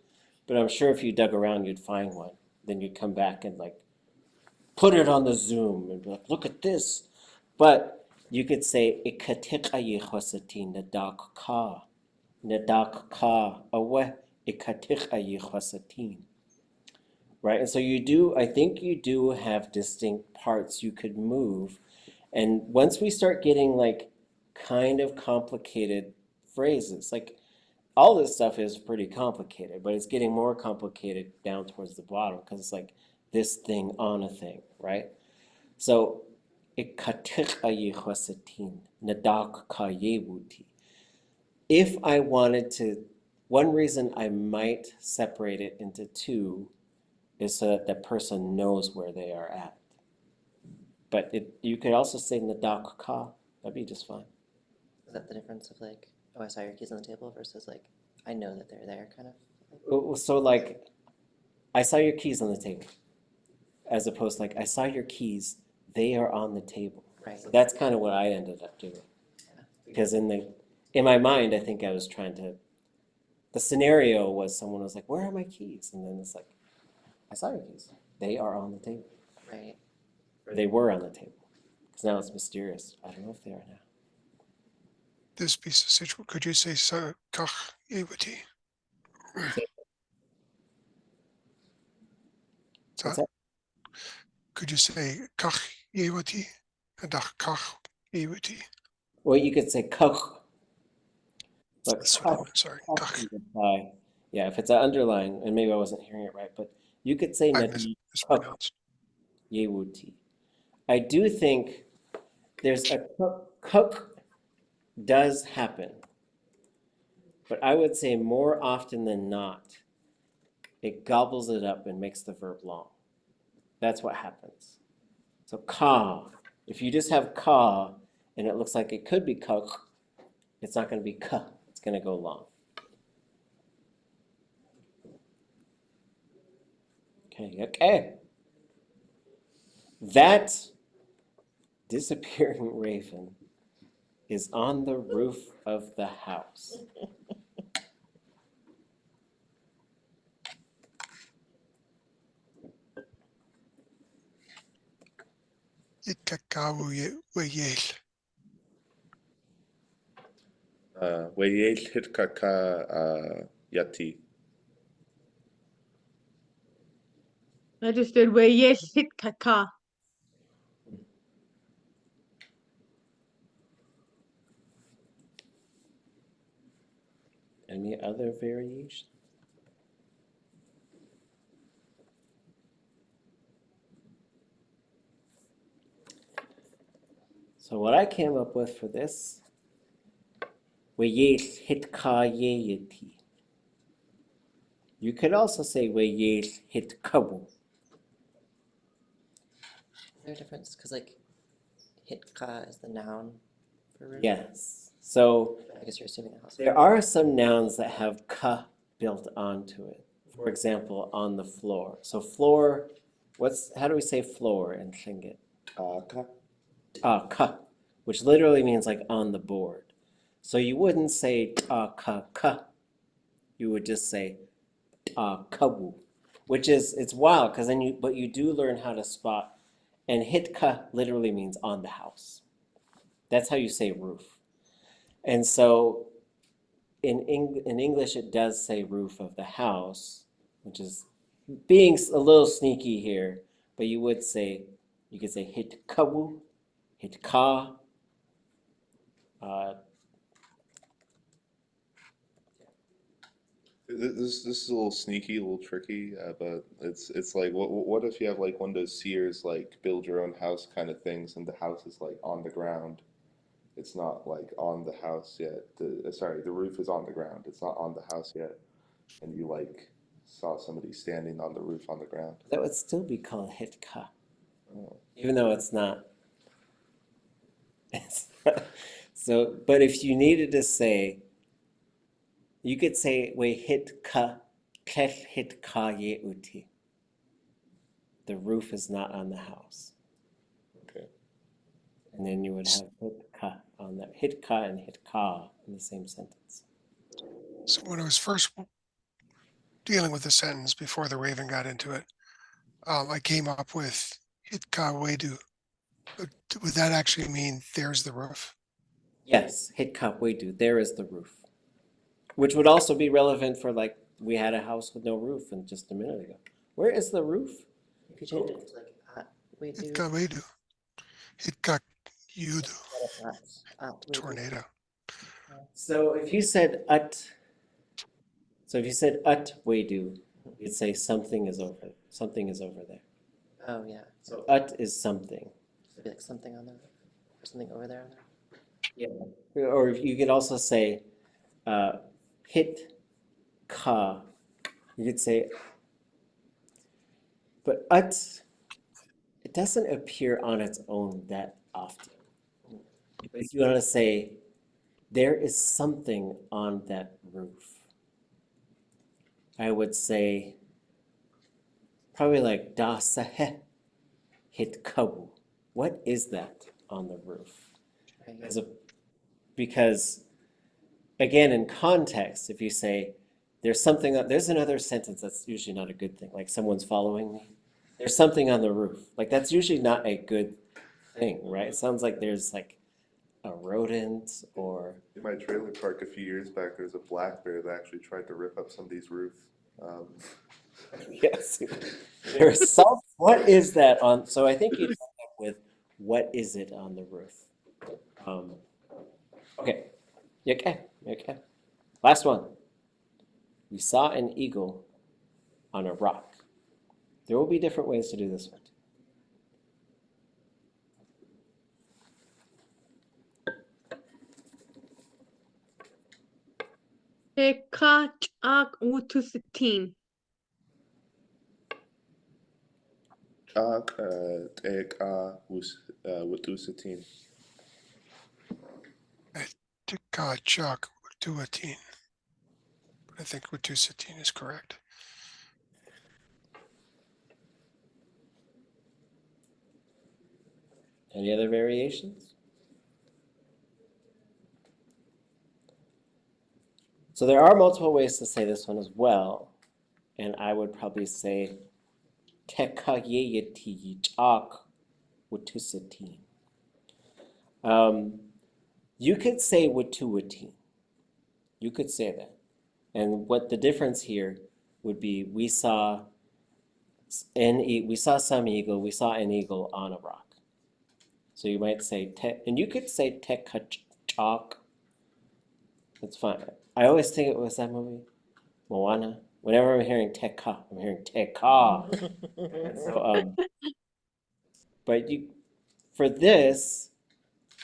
but I'm sure if you dug around, you'd find one. Then you'd come back and like put it on the Zoom and be like, look at this. But you could say ikatik ayechasatin nadak ka awe ikatik ayechasatin. Right? And so you do, I think you do have distinct parts you could move. And once we start getting like kind of complicated phrases, like all this stuff is pretty complicated, but it's getting more complicated down towards the bottom because it's like this thing on a thing, right? So, ikatik ayechasatin nadak kayewuti. If I wanted to, one reason I might separate it into 2 is so that the person knows where they are at. But you could also say nadak ka, that'd be just fine. Is that the difference of like, oh, I saw your keys on the table versus like, I know that they're there kind of? So like, I saw your keys on the table, as opposed to like, I saw your keys, they are on the table. Right. So that's kind of what I ended up doing. Because in my mind, I think I was trying to, the scenario was someone was like, where are my keys? And then it's like, I saw your keys. They are on the table. Right. Or they were on the table. Because now it's mysterious. I don't know if they are now. This piece of situation, could you say Kach Yewati? What's that? Could you say kach yewati and kach yewati? Or you could say kach, but That's what I kach, meant. Sorry, kach kach. is imply, yeah, if it's an underline, and maybe I wasn't hearing it right, but you could say I nati kach mispronounced. yewuti. I do think there's a cook does happen, but I would say more often than not, it gobbles it up and makes the verb long. That's what happens. So ka, if you just have ka and it looks like it could be cook, it's not going to be ka. It's going to go long. Okay. That disappearing raven is on the roof of the house. Itkakawu weyel. Weyel hitkaka yati. I just did way yes hit kaka. Any other variation? So what I came up with for this, weyes hit ka yeti. You could also say weyes hit kabu. Is there a difference? Because like hitka is the noun for roof. Yes. So I guess you're assuming a house. there are some nouns that have ka built onto it. For example, on the floor. So floor, how do we say floor in Tlingit? Ka, which literally means like on the board. So you wouldn't say ka. You would just say kabu, which is, it's wild because but you do learn how to spot. And hitka literally means on the house. That's how you say roof. And so in English, it does say roof of the house, which is being a little sneaky here, but you could say hitkawu, hitka. This is a little sneaky, a little tricky, but it's like what if you have like one of those Sears like build your own house kind of things, and the house is like on the ground. It's not like on the house yet. Sorry, the roof is on the ground. It's not on the house yet, and you like saw somebody standing on the roof on the ground. That would still be called hitka, Oh. even though it's not. So, but if you needed to say, you could say we hitka, klef hitka ye uti. The roof is not on the house. Okay. And then you would have hitka on that. Hitka and hitka in the same sentence. So when I was first dealing with the sentence before the raven got into it, I came up with hitka wedu. Would that actually mean there's the roof? Yes, hitka wedu. There is the roof. Which would also be relevant for like, we had a house with no roof and just a minute ago. Where is the roof? If you change it to like wait, do Hitka wedu. Hitka yudu. wait, do. Tornado. So if you said ut wedu, you'd say something is over there. Oh yeah. So ut is something. So it'd be like something on there, or something over there on there. Yeah. Or you could also say hit ka. You could say, but ut, it doesn't appear on its own that often. But if you want to say, there is something on that roof, I would say probably like da sahe hit kabu. What is that on the roof? Because again, in context, if you say there's another sentence that's usually not a good thing, like someone's following me. There's something on the roof. Like that's usually not a good thing, right? It sounds like there's like a rodent or. In my trailer park a few years back, there's a black bear that actually tried to rip up somebody's roof. Yes. There's some, what is that on, so I think you end up with, what is it on the roof? Okay, you okay, you okay. Last one. We saw an eagle on a rock. There will be different ways to do this one. T'aawáḳ utusatin. Chak, T'aawáḳ, Watusatin. Chuk, Watuatin. But I think Watusatin is correct. Any other variations? So there are multiple ways to say this one as well, and I would probably say tekayeyati chak watusatin. You could say watuatin. You could say that. And what the difference here would be, we saw some eagle, we saw an eagle on a rock. So you might say and you could say tekachak. That's fine. I always think it was that movie, Moana. Whenever I'm hearing teka, I'm hearing teka. And so, but for this,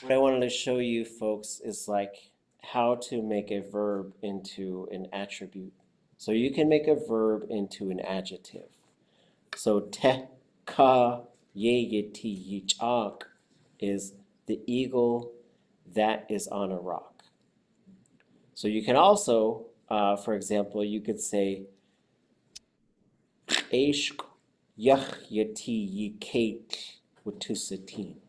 what I wanted to show you folks is like how to make a verb into an attribute. So you can make a verb into an adjective. So teka yeyeti yichak is the eagle that is on a rock. So you can also, for example, you could say Eishk yachyati yikate watusatin.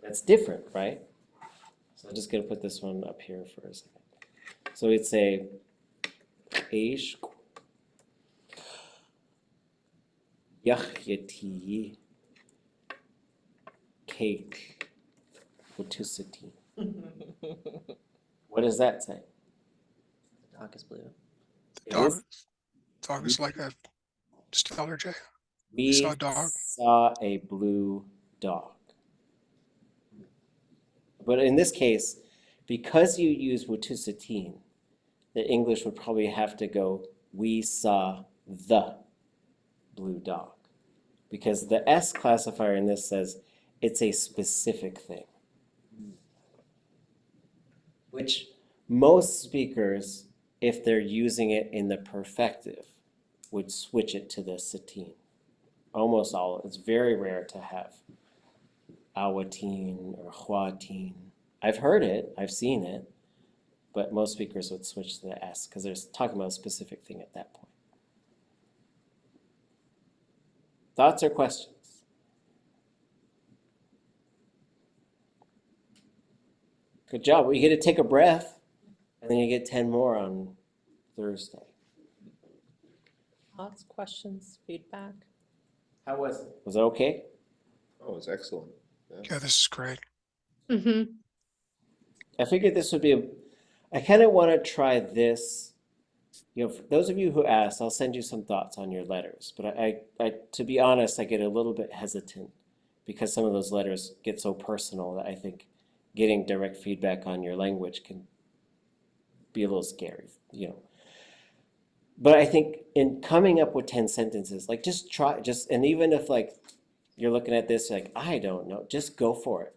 That's different, right? So I'm just going to put this one up here for a second. So we'd say Eishk yachyati yikate watusatin. What does that say? The dog is blue. Dog is like a stellar J. We saw a dog. saw a blue dog. But in this case, because you use watusatin, the English would probably have to go, we saw the blue dog. Because the S classifier in this says it's a specific thing. Which most speakers, if they're using it in the perfective, would switch it to the satin. Almost all, it's very rare to have awatin or huatin. I've heard it, I've seen it, but most speakers would switch to the S because they're talking about a specific thing at that point. Thoughts or questions? Good job. Well, you get to take a breath, and then you get 10 more on Thursday. Thoughts, questions, feedback? How was it? Was it okay? Oh, it's excellent. Yeah, this is great. Mm-hmm. I figured this would be I kind of want to try this. You know, for those of you who asked, I'll send you some thoughts on your letters. But to be honest, I get a little bit hesitant because some of those letters get so personal that I think getting direct feedback on your language can be a little scary, you know. But I think in coming up with 10 sentences, like just try, and even if like you're looking at this, like, I don't know, just go for it.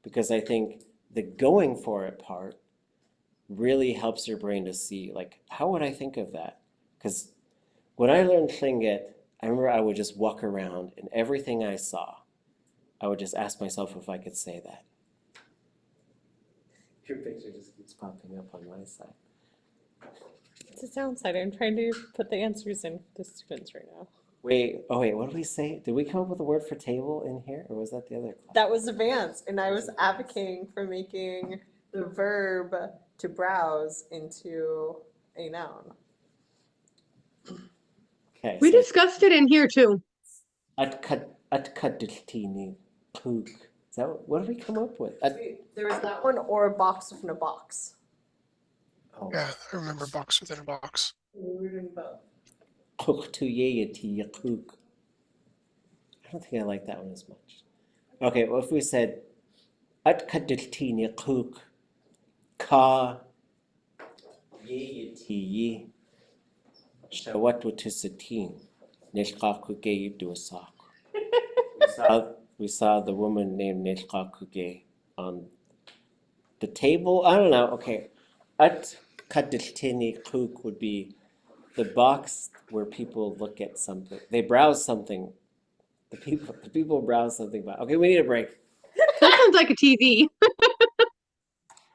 Because I think the going for it part really helps your brain to see, like, how would I think of that? Because when I learned Tlingit, I remember I would just walk around and everything I saw, I would just ask myself if I could say that. Your picture just keeps popping up on my side. It's a downside. I'm trying to put the answers in for the students right now. Wait, what did we say? Did we come up with a word for table in here, or was that the other class? That was advanced, and I was advocating for making the verb to browse into a noun. Okay, We so discussed it in here too. atkadiltini klug. Is that what did we come up with? There was that one or a box within a box. Oh, Yeah, I remember box within a box. We were doing both. Kuktuyeyati yakuk. I don't think I like that one as much. Okay, well, if we said at kadiltin yakuk ka yeyati shawatu tisatin nishkakuge duasak. We saw the woman named Nishkakuge on the table. I don't know. Okay, at kadiltini kuk would be the box where people look at something. They browse something. The people browse something. Okay, we need a break. That sounds like a TV.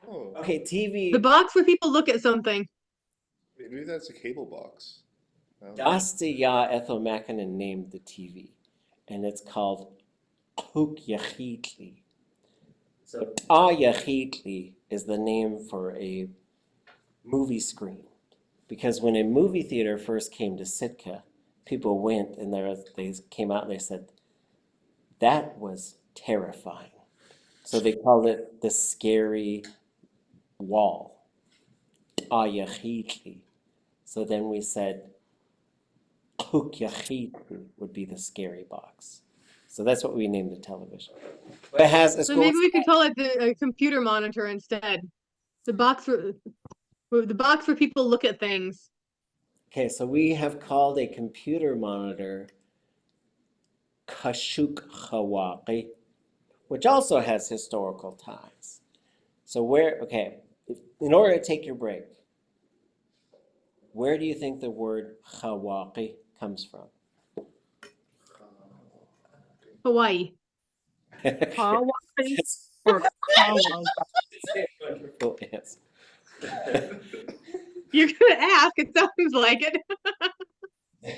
Oh, Okay, TV. The box where people look at something. maybe that's a cable box. I don't know. Dasti Ya Ethel Mackinnon named the TV, and it's called Kuk Yachitli. So Ta Yachitli is the name for a movie screen, because when a movie theater first came to Sitka, people went and they came out and they said that was terrifying. So they called it the scary wall. Ta Yachitli. So then we said Kuk Yachitli would be the scary box. So that's what we named the television. But it has So maybe we could call it the computer monitor instead. The box where people look at things. Okay, so we have called a computer monitor Kashuk Hawaki, which also has historical ties. So in order to take your break, where do you think the word Hawaki comes from? Hawaii. T'aawáḳ That's or Kawa? a wonderful answer. You're gonna ask, it sounds like it.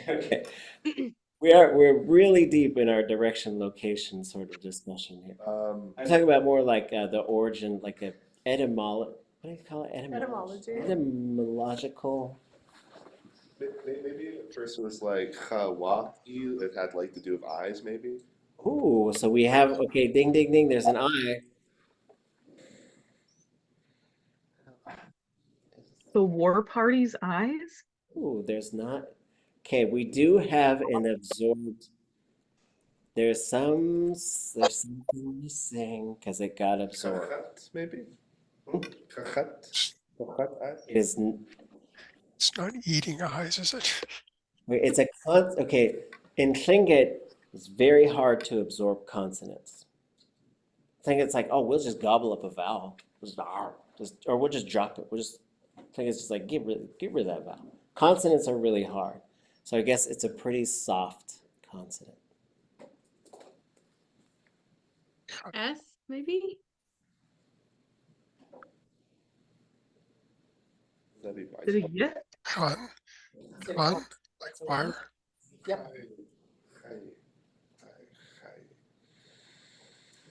Okay. We're really deep in our direction location sort of discussion here. I'm talking about more like the origin, like a what do you call it? Etymology. Etymological. Maybe at first it was like Hawaki. It had like to do with eyes, maybe. Ooh, so we have, okay, ding, ding, ding, there's an I. The war party's eyes? Ooh, there's not. Okay, we do have an absorbed. There's something missing because it got absorbed. Chachat, maybe. Chachat. Chachat eyes. It is. It's not eating eyes, is it? It's okay. In Tlingit, it's very hard to absorb consonants. Tlingit's like, oh, we'll just gobble up a vowel, or we'll just drop it. Tlingit's just like get rid of that vowel. Consonants are really hard, so I guess it's a pretty soft consonant. S, maybe? That'd be Did it bicycle. get? Hun, hun, like fire. Yep.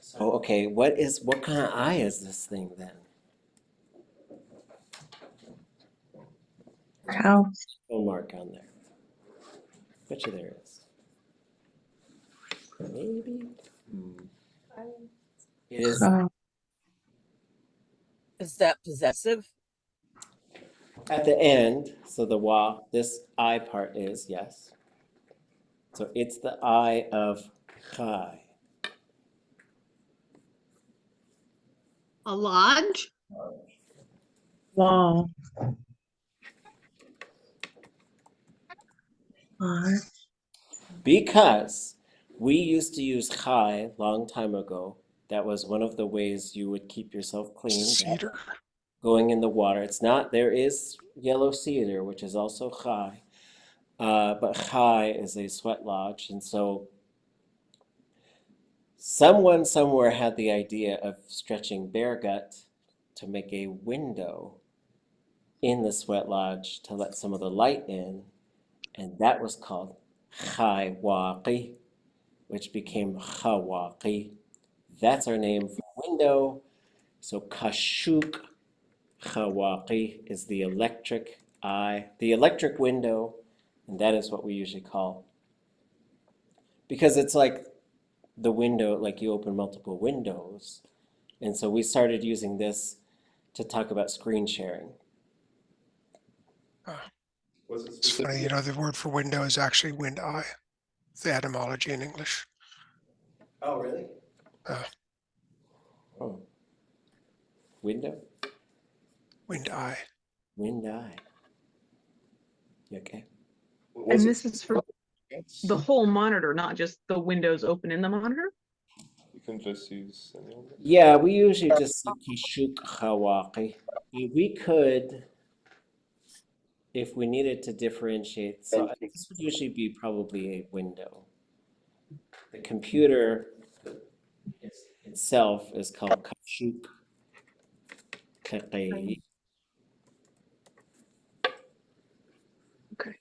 So okay, what kind of eye is this thing then? How? No mark on there. Bet you there is. Maybe. It is. Is that possessive? At the end, so the wa, this I part is, yes. So it's the I of chai. A lodge? Wow. Because we used to use chai long time ago. That was one of the ways you would keep yourself clean. Cedar. Going in the water. It's not, there is yellow cedar, which is also chai. But chai is a sweat lodge. And so someone somewhere had the idea of stretching bare gut to make a window in the sweat lodge to let some of the light in. And that was called chaiwaqi, which became chawaqi. That's our name for window. So kashuk chawaqi is the electric eye, the electric window, and that is what we usually call. Because it's like the window, like you open multiple windows. And so we started using this to talk about screen sharing. Was it It's funny, specifically? the word for window is actually wind eye, the etymology in English. Oh, really? Uh, Oh. Window? wind eye. Wind eye. You okay? Was And it this is for yes? the whole monitor, not just the windows open in the monitor? You can just use any of them. Yeah, we usually just say kashuk hawaki. We could, if we needed to differentiate, so this would usually be probably a window. The computer itself is called kashuk kaqi. Okay.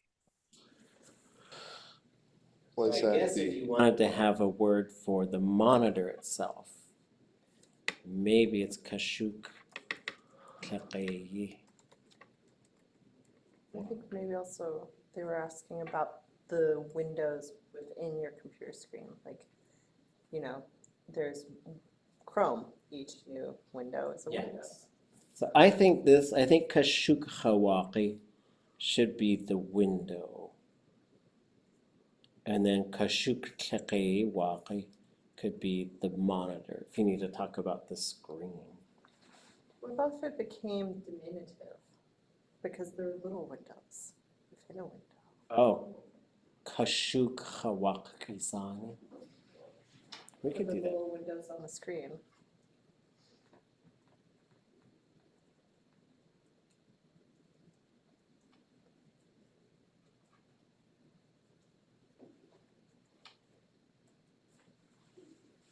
Was I that guess if the you wanted to have a word for the monitor itself, maybe it's kashuk kaqi. I think maybe also they were asking about the windows within your computer screen. Like, there's Chrome. Each new window is a window. Yes. So I think kashuk hawaki should be the window. And then kashuk kaqi waqi could be the monitor, if you need to talk about the screen. What about if it became diminutive? Because they're little windows within a window. Oh, kashuk hawaki-san. We For could the do that. little windows on the screen.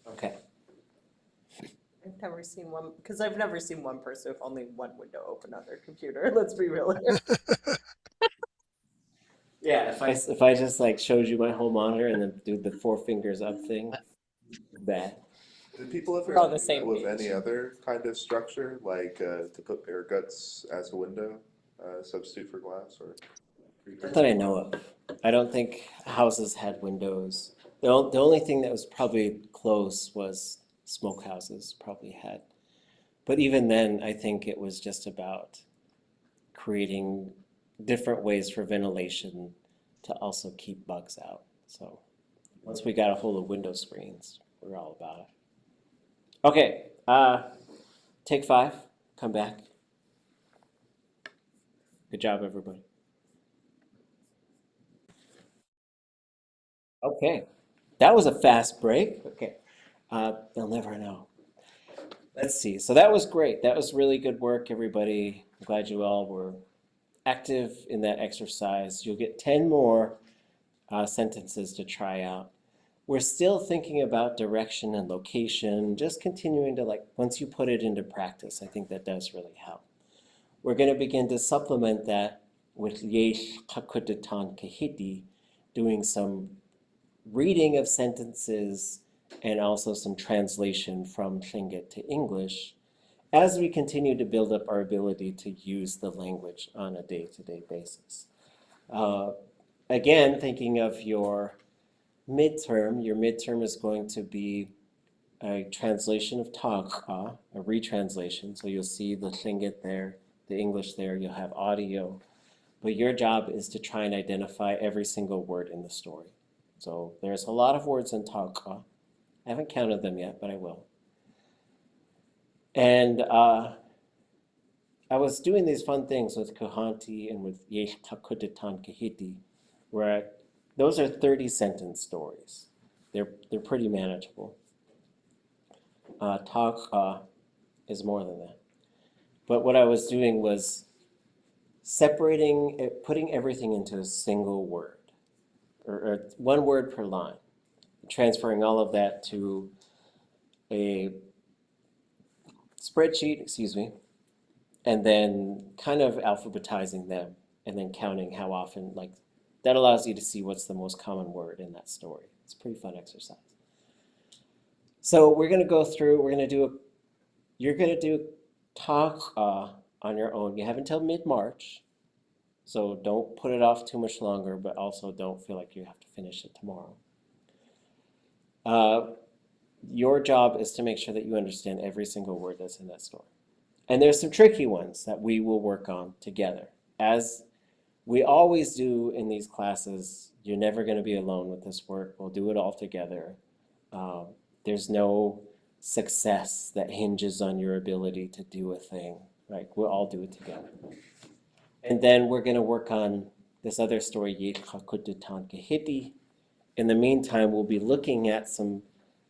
Okay. I've never seen one, because I've never seen one person with only one window open on their computer. Let's be real here. Yeah, if I just like showed you my whole monitor and then do the four fingers up thing, that. Did people ever We're on the do that same with page. any other kind of structure, like to put bear guts as a window, substitute for glass or Not that I know of. I don't think houses had windows. The only thing that was probably close was smokehouses probably had. But even then, I think it was just about creating different ways for ventilation to also keep bugs out. So once we got a hold of window screens, we're all about it. Okay, take 5, come back. Good job, everybody. Okay, that was a fast break. Okay, they'll never know. Let's see. So that was great. That was really good work, everybody. I'm glad you all were active in that exercise. You'll get 10 more sentences to try out. We're still thinking about direction and location, just continuing to once you put it into practice, I think that does really help. We're going to begin to supplement that with yesh kakudatan kahiti, doing some reading of sentences and also some translation from Tlingit to English as we continue to build up our ability to use the language on a day-to-day basis. Again, thinking of your midterm is going to be a translation of T'aawáḳ, a retranslation. So you'll see the Tlingit there, the English there, you'll have audio. But your job is to try and identify every single word in the story. So there's a lot of words in T'aawáḳ. I haven't counted them yet, but I will. And I was doing these fun things with Kuhanti and with Yesh Takudatan Kahiti, where those are 30-sentence stories. They're pretty manageable. T'aawáḳ is more than that. But what I was doing was separating, putting everything into a single word, or one word per line, transferring all of that to a spreadsheet, excuse me, and then kind of alphabetizing them and then counting how often, that allows you to see what's the most common word in that story. It's a pretty fun exercise. So we're going to go through, you're going to do T'aawáḳ on your own. You have until mid-March, so don't put it off too much longer, but also don't feel like you have to finish it tomorrow. Your job is to make sure that you understand every single word that's in that story. And there's some tricky ones that we will work on together as we always do in these classes, you're never going to be alone with this work. We'll do it all together. There's no success that hinges on your ability to do a thing, right? We'll all do it together. And then we're going to work on this other story, In the meantime, we'll be looking at some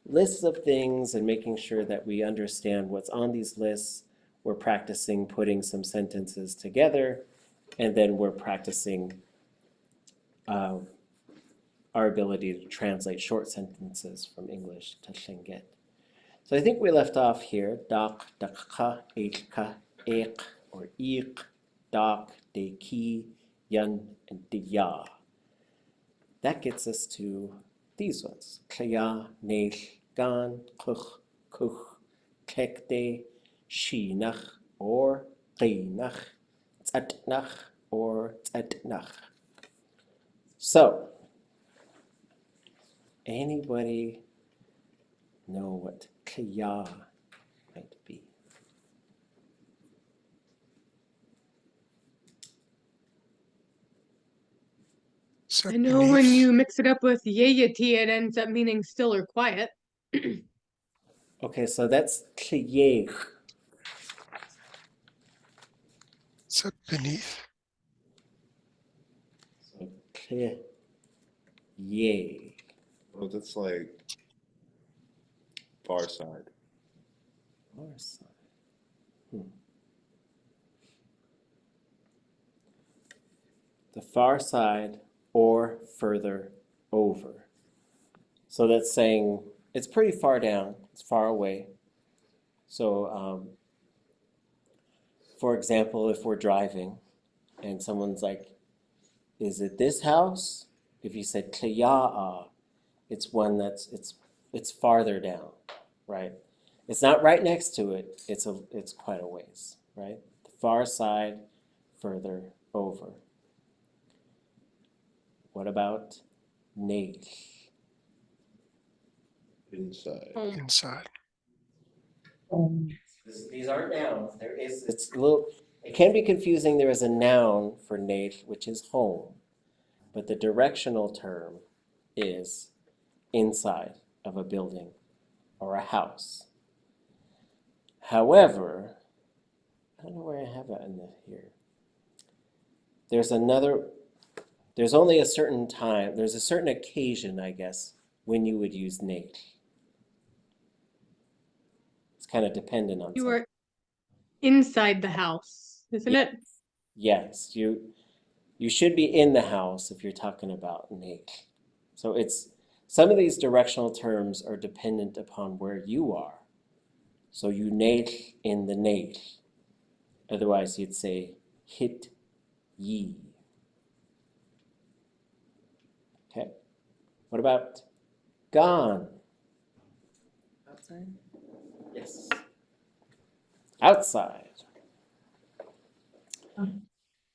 lists of things and making sure that we understand what's on these lists. We're practicing putting some sentences together, and then we're practicing our ability to translate short sentences from English to Tlingit. So I think we left off here. Dak, dakka, ekka, ek, or ik, dak, deki, yan, and diya. That gets us to these ones. Kaya, neich, gan, kuch, kuch, kekde, shinach, or qinach, tzatnach, or tzatnach. So, anybody know what kaya might be? Set I know when beneath. you mix it up with yeyati, it ends up meaning still or quiet. Okay, so that's kliyech. Set beneath. So kliyeh. Oh, that's like far side. Far side. The far side or further over. So that's saying it's pretty far down, it's far away. So, for example, if we're driving and someone's like, is it this house? If you said kliya'a, it's one that's it's farther down, right? It's not right next to it. It's quite a ways, right? The far side, further over. What about neich? Inside. Home. Inside. These aren't nouns. It's a little, it can be confusing. There is a noun for neich, which is home, but the directional term is inside of a building or a house. However, I don't know where I have that in here. There's only a certain time, there's a certain occasion, I guess, when you would use neich. It's kind of dependent on You something. are inside the house, isn't Yeah. it? Yes, you should be in the house if you're talking about neich. So it's some of these directional terms are dependent upon where you are. So you neich in the neich. Otherwise, you'd say hit ye. Okay. What about gone? Outside? Yes. Outside.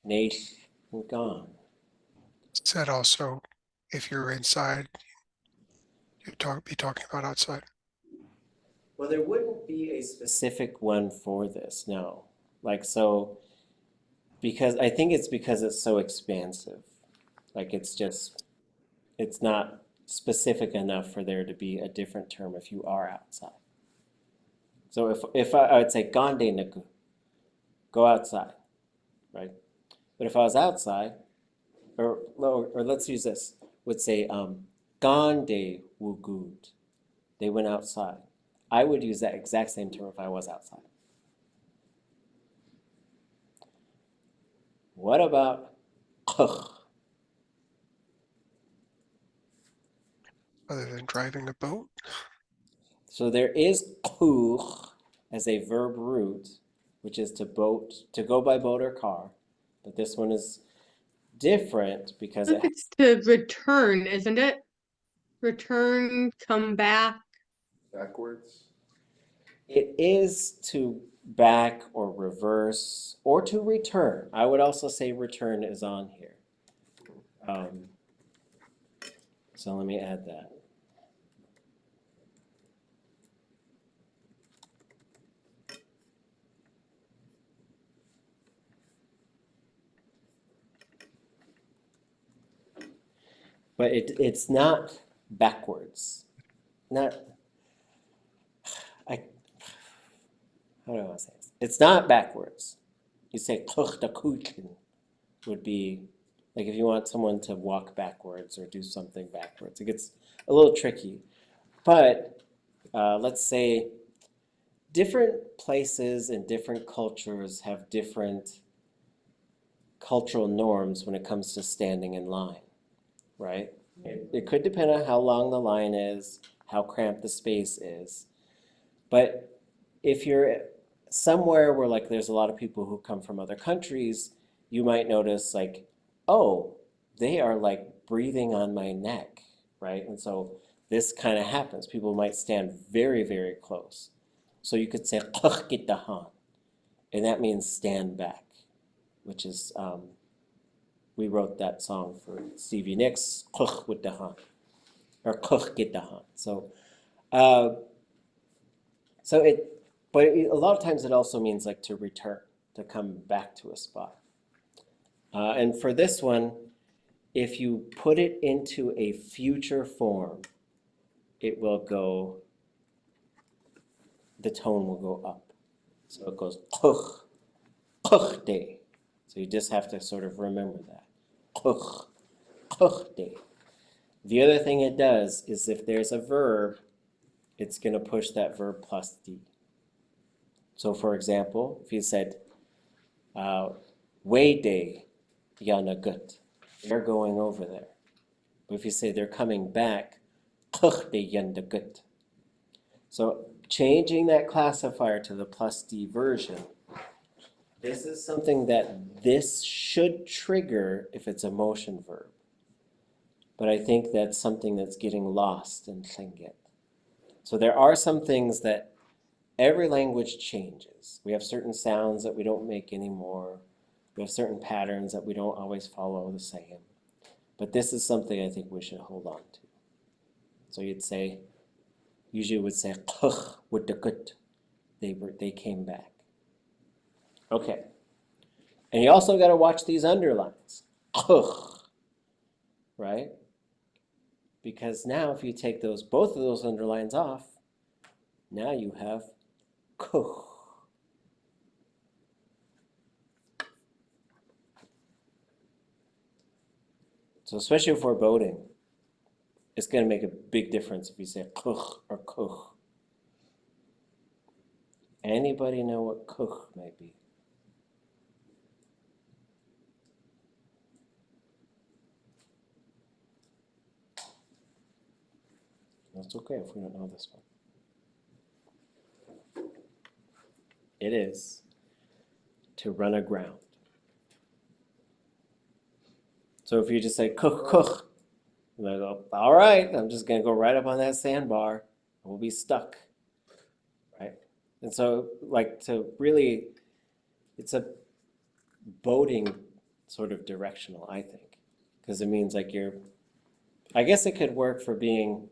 Neich and gone. Said also, if you're inside, you'd be talking about outside. Well, there wouldn't be a specific one for this, no. Like, so, because I think it's because it's so expansive. Like, it's not specific enough for there to be a different term if you are outside. So if I would say gande naku, go outside, right? But if I was outside, or let's use this, would say gande wugud, they went outside. I would use that exact same term if I was outside. What about kuch? Other than driving a boat. So there is kuch as a verb root, which is to go by boat or car, but this one is different because If it's to return, isn't it? Return, come back. Backwards. it is to back or reverse or to return. I would also say return is on here. So let me add that. but it's not backwards. Not, I, how do I want to say this? It's not backwards. You say "Tuchtakuchen" would be like if you want someone to walk backwards or do something backwards. It gets a little tricky. But let's say different places and different cultures have different cultural norms when it comes to standing in line, right? It could depend on how long the line is, how cramped the space is. But if you're somewhere where like there's a lot of people who come from other countries, you might notice like, oh, they are like breathing on my neck, right? And so this kind of happens. People might stand very, very close. So you could say "Qh and that means stand back, which is we wrote that song for Stevie Nicks, "Qh or "Qh." Uh, so a lot of times it also means like to return, to come back to a spot. And for this one, if you put it into a future form, it will go, the tone will go up. So it goes "Qh day." So you just have to sort of remember that. "Qh day." The other thing it does is if there's a verb, it's going to push that verb plus D. So for example, if you said, way day yana gut, they're going over there. But if you say they're coming back, "Qh de yanda gut." So changing that classifier to the plus D version, this is something that this should trigger if it's a motion verb. But I think that's something that's getting lost in Tlingit. So there are some things that every language changes. We have certain sounds that we don't make anymore. We have certain patterns that we don't always follow the same. But this is something I think we should hold on to. So you'd say, usually would say "Qh with the gut." They came back. Okay. And you also got to watch these underlines. "Qh," right? Because now if you take both of those underlines off, now you have "kuh." So especially if we're boating, it's going to make a big difference if you say "kuh" or "kuh." Anybody know what "kuh" might be? That's okay if we don't know this one. It is to run aground. So if you just say "kuh kuh," and I go, all right, I'm just going to go right up on that sandbar, and we'll be stuck, right? And so, like, to really, it's a boating sort of directional, I think, because it means like I guess it could work for being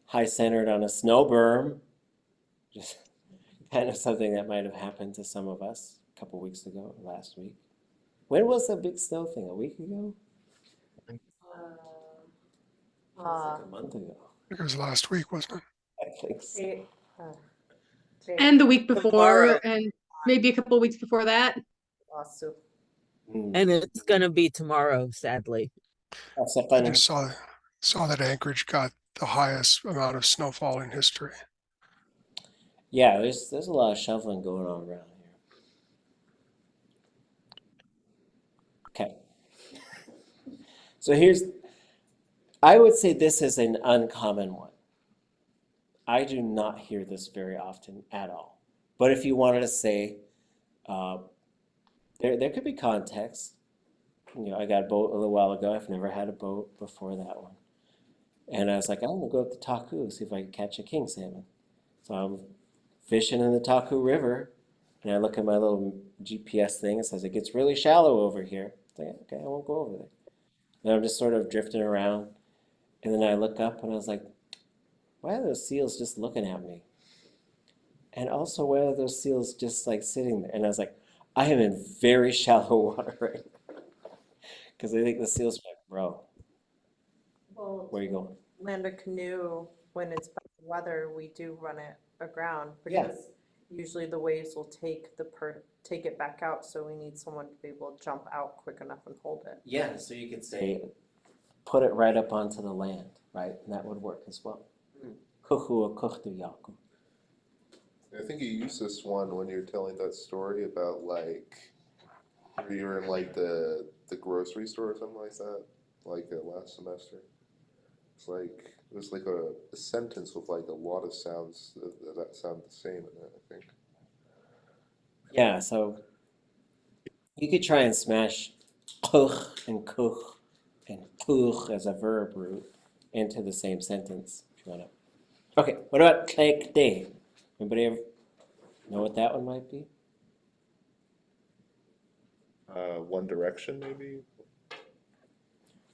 high centered on a snow berm, just kind of something that might have happened to some of us a couple weeks ago, last week. When was the big snow thing? A week ago? It was like a month ago. I think it was last week, wasn't it? I think so. And the week before, Tomorrow. and maybe a couple of weeks before that. Mm. And it's gonna be tomorrow, sadly. I just saw that Anchorage got the highest amount of snowfall in history. Yeah, there's a lot of shoveling going on around here. Okay. So I would say this is an uncommon one. I do not hear this very often at all. But if you wanted to say, there could be context. I got a boat a little while ago. I've never had a boat before that one. And I was like, I'm gonna go up to Taku, see if I can catch a king salmon. So I'm fishing in the Taku River, and I look at my little GPS thing. It says it gets really shallow over here. I think, okay, I won't go over there. And I'm just sort of drifting around, and then I look up, and I was like, why are those seals just looking at me? And also, why are those seals just like sitting there? And I was like, I am in very shallow water right now. Because I think the seals are like, bro, Well, Where you going? land a canoe, when it's bad weather, we do run it aground Yeah. because usually the waves will take it back out, so we need someone to be able to jump out quick enough and hold it. Yeah, so you could say, put it right up onto the land, right? And that would work as well. Kuhu kuhtu yaku. I think you used this one when you're telling that story about like where you were in like the grocery store or something like that, like last semester. It's like it was like a sentence with like a lot of sounds that sound the same in it, I think. Yeah, so you could try and smash kuch and kuch and kuch as a verb root into the same sentence if you want to. Okay, what about take day? Anybody ever know what that one might be? One Direction maybe.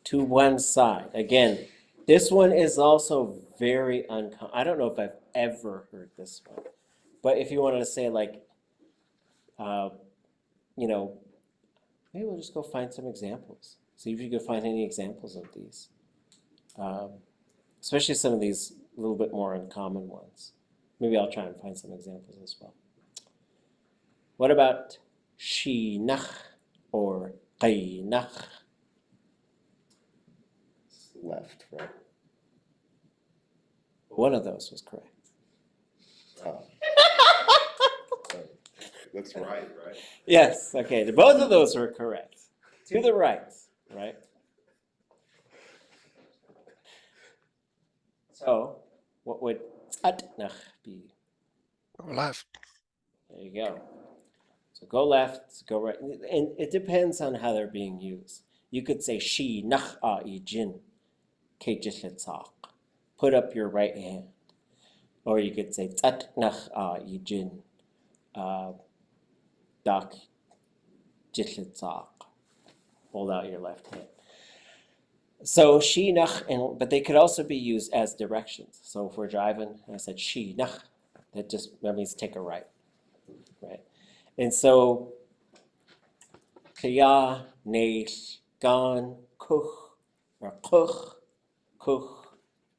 To one side. Again, this one is also very uncommon. I don't know if I've ever heard this one. But if you wanted to say like, you know, maybe we'll just go find some examples. See if you can find any examples of these. Especially some of these a little bit more uncommon ones. Maybe I'll try and find some examples as well. What about shinach or qaynach? Left, right? One of those was correct. Oh. That's right, right? Yes, okay, both of those were correct. To the right, right? So, what would tzatnach be? Go left. There you go. So go left, go right. And it depends on how they're being used. You could say shi nach a jin kejitlitsaq. Put up your right hand. Or you could say tzat nach a jin dak jitlitsaq. Hold out your left hand. So shi nach, but they could also be used as directions. So if we're driving, and I said shi nach, that means take a right, right? And so kaya, neish, gan, kuch, or kuch,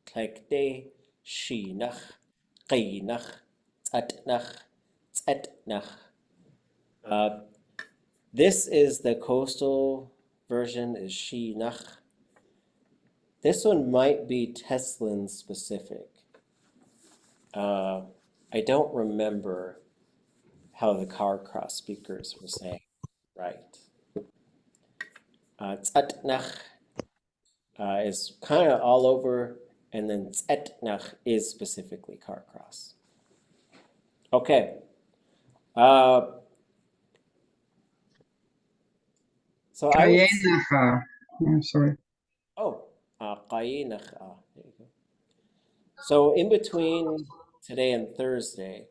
kekde, shi nach, qaynach, tzatnach, tzatnach. This is the coastal version is shi nach. This one might be Teslin specific. I don't remember how the car cross speakers were saying, right? Tzatnach is kind of all over, and then tzatnach is specifically car cross. Okay. So I would, I'm sorry. oh, qayinach. There you go. So in between today and Thursday,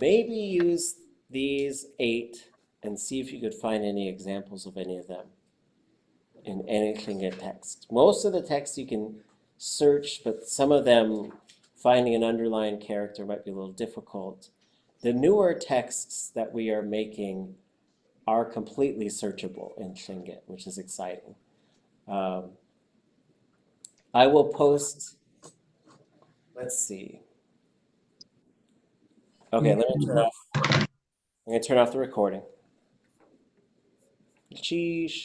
maybe use these 8 and see if you could find any examples of any of them in anything in text. Most of the text you can search, but some of them, finding an underlying character might be a little difficult. The newer texts that we are making are completely searchable in Tlingit, which is exciting. I will post, let's see. Okay, let me turn off. I'm going to turn off the recording. Sheesh.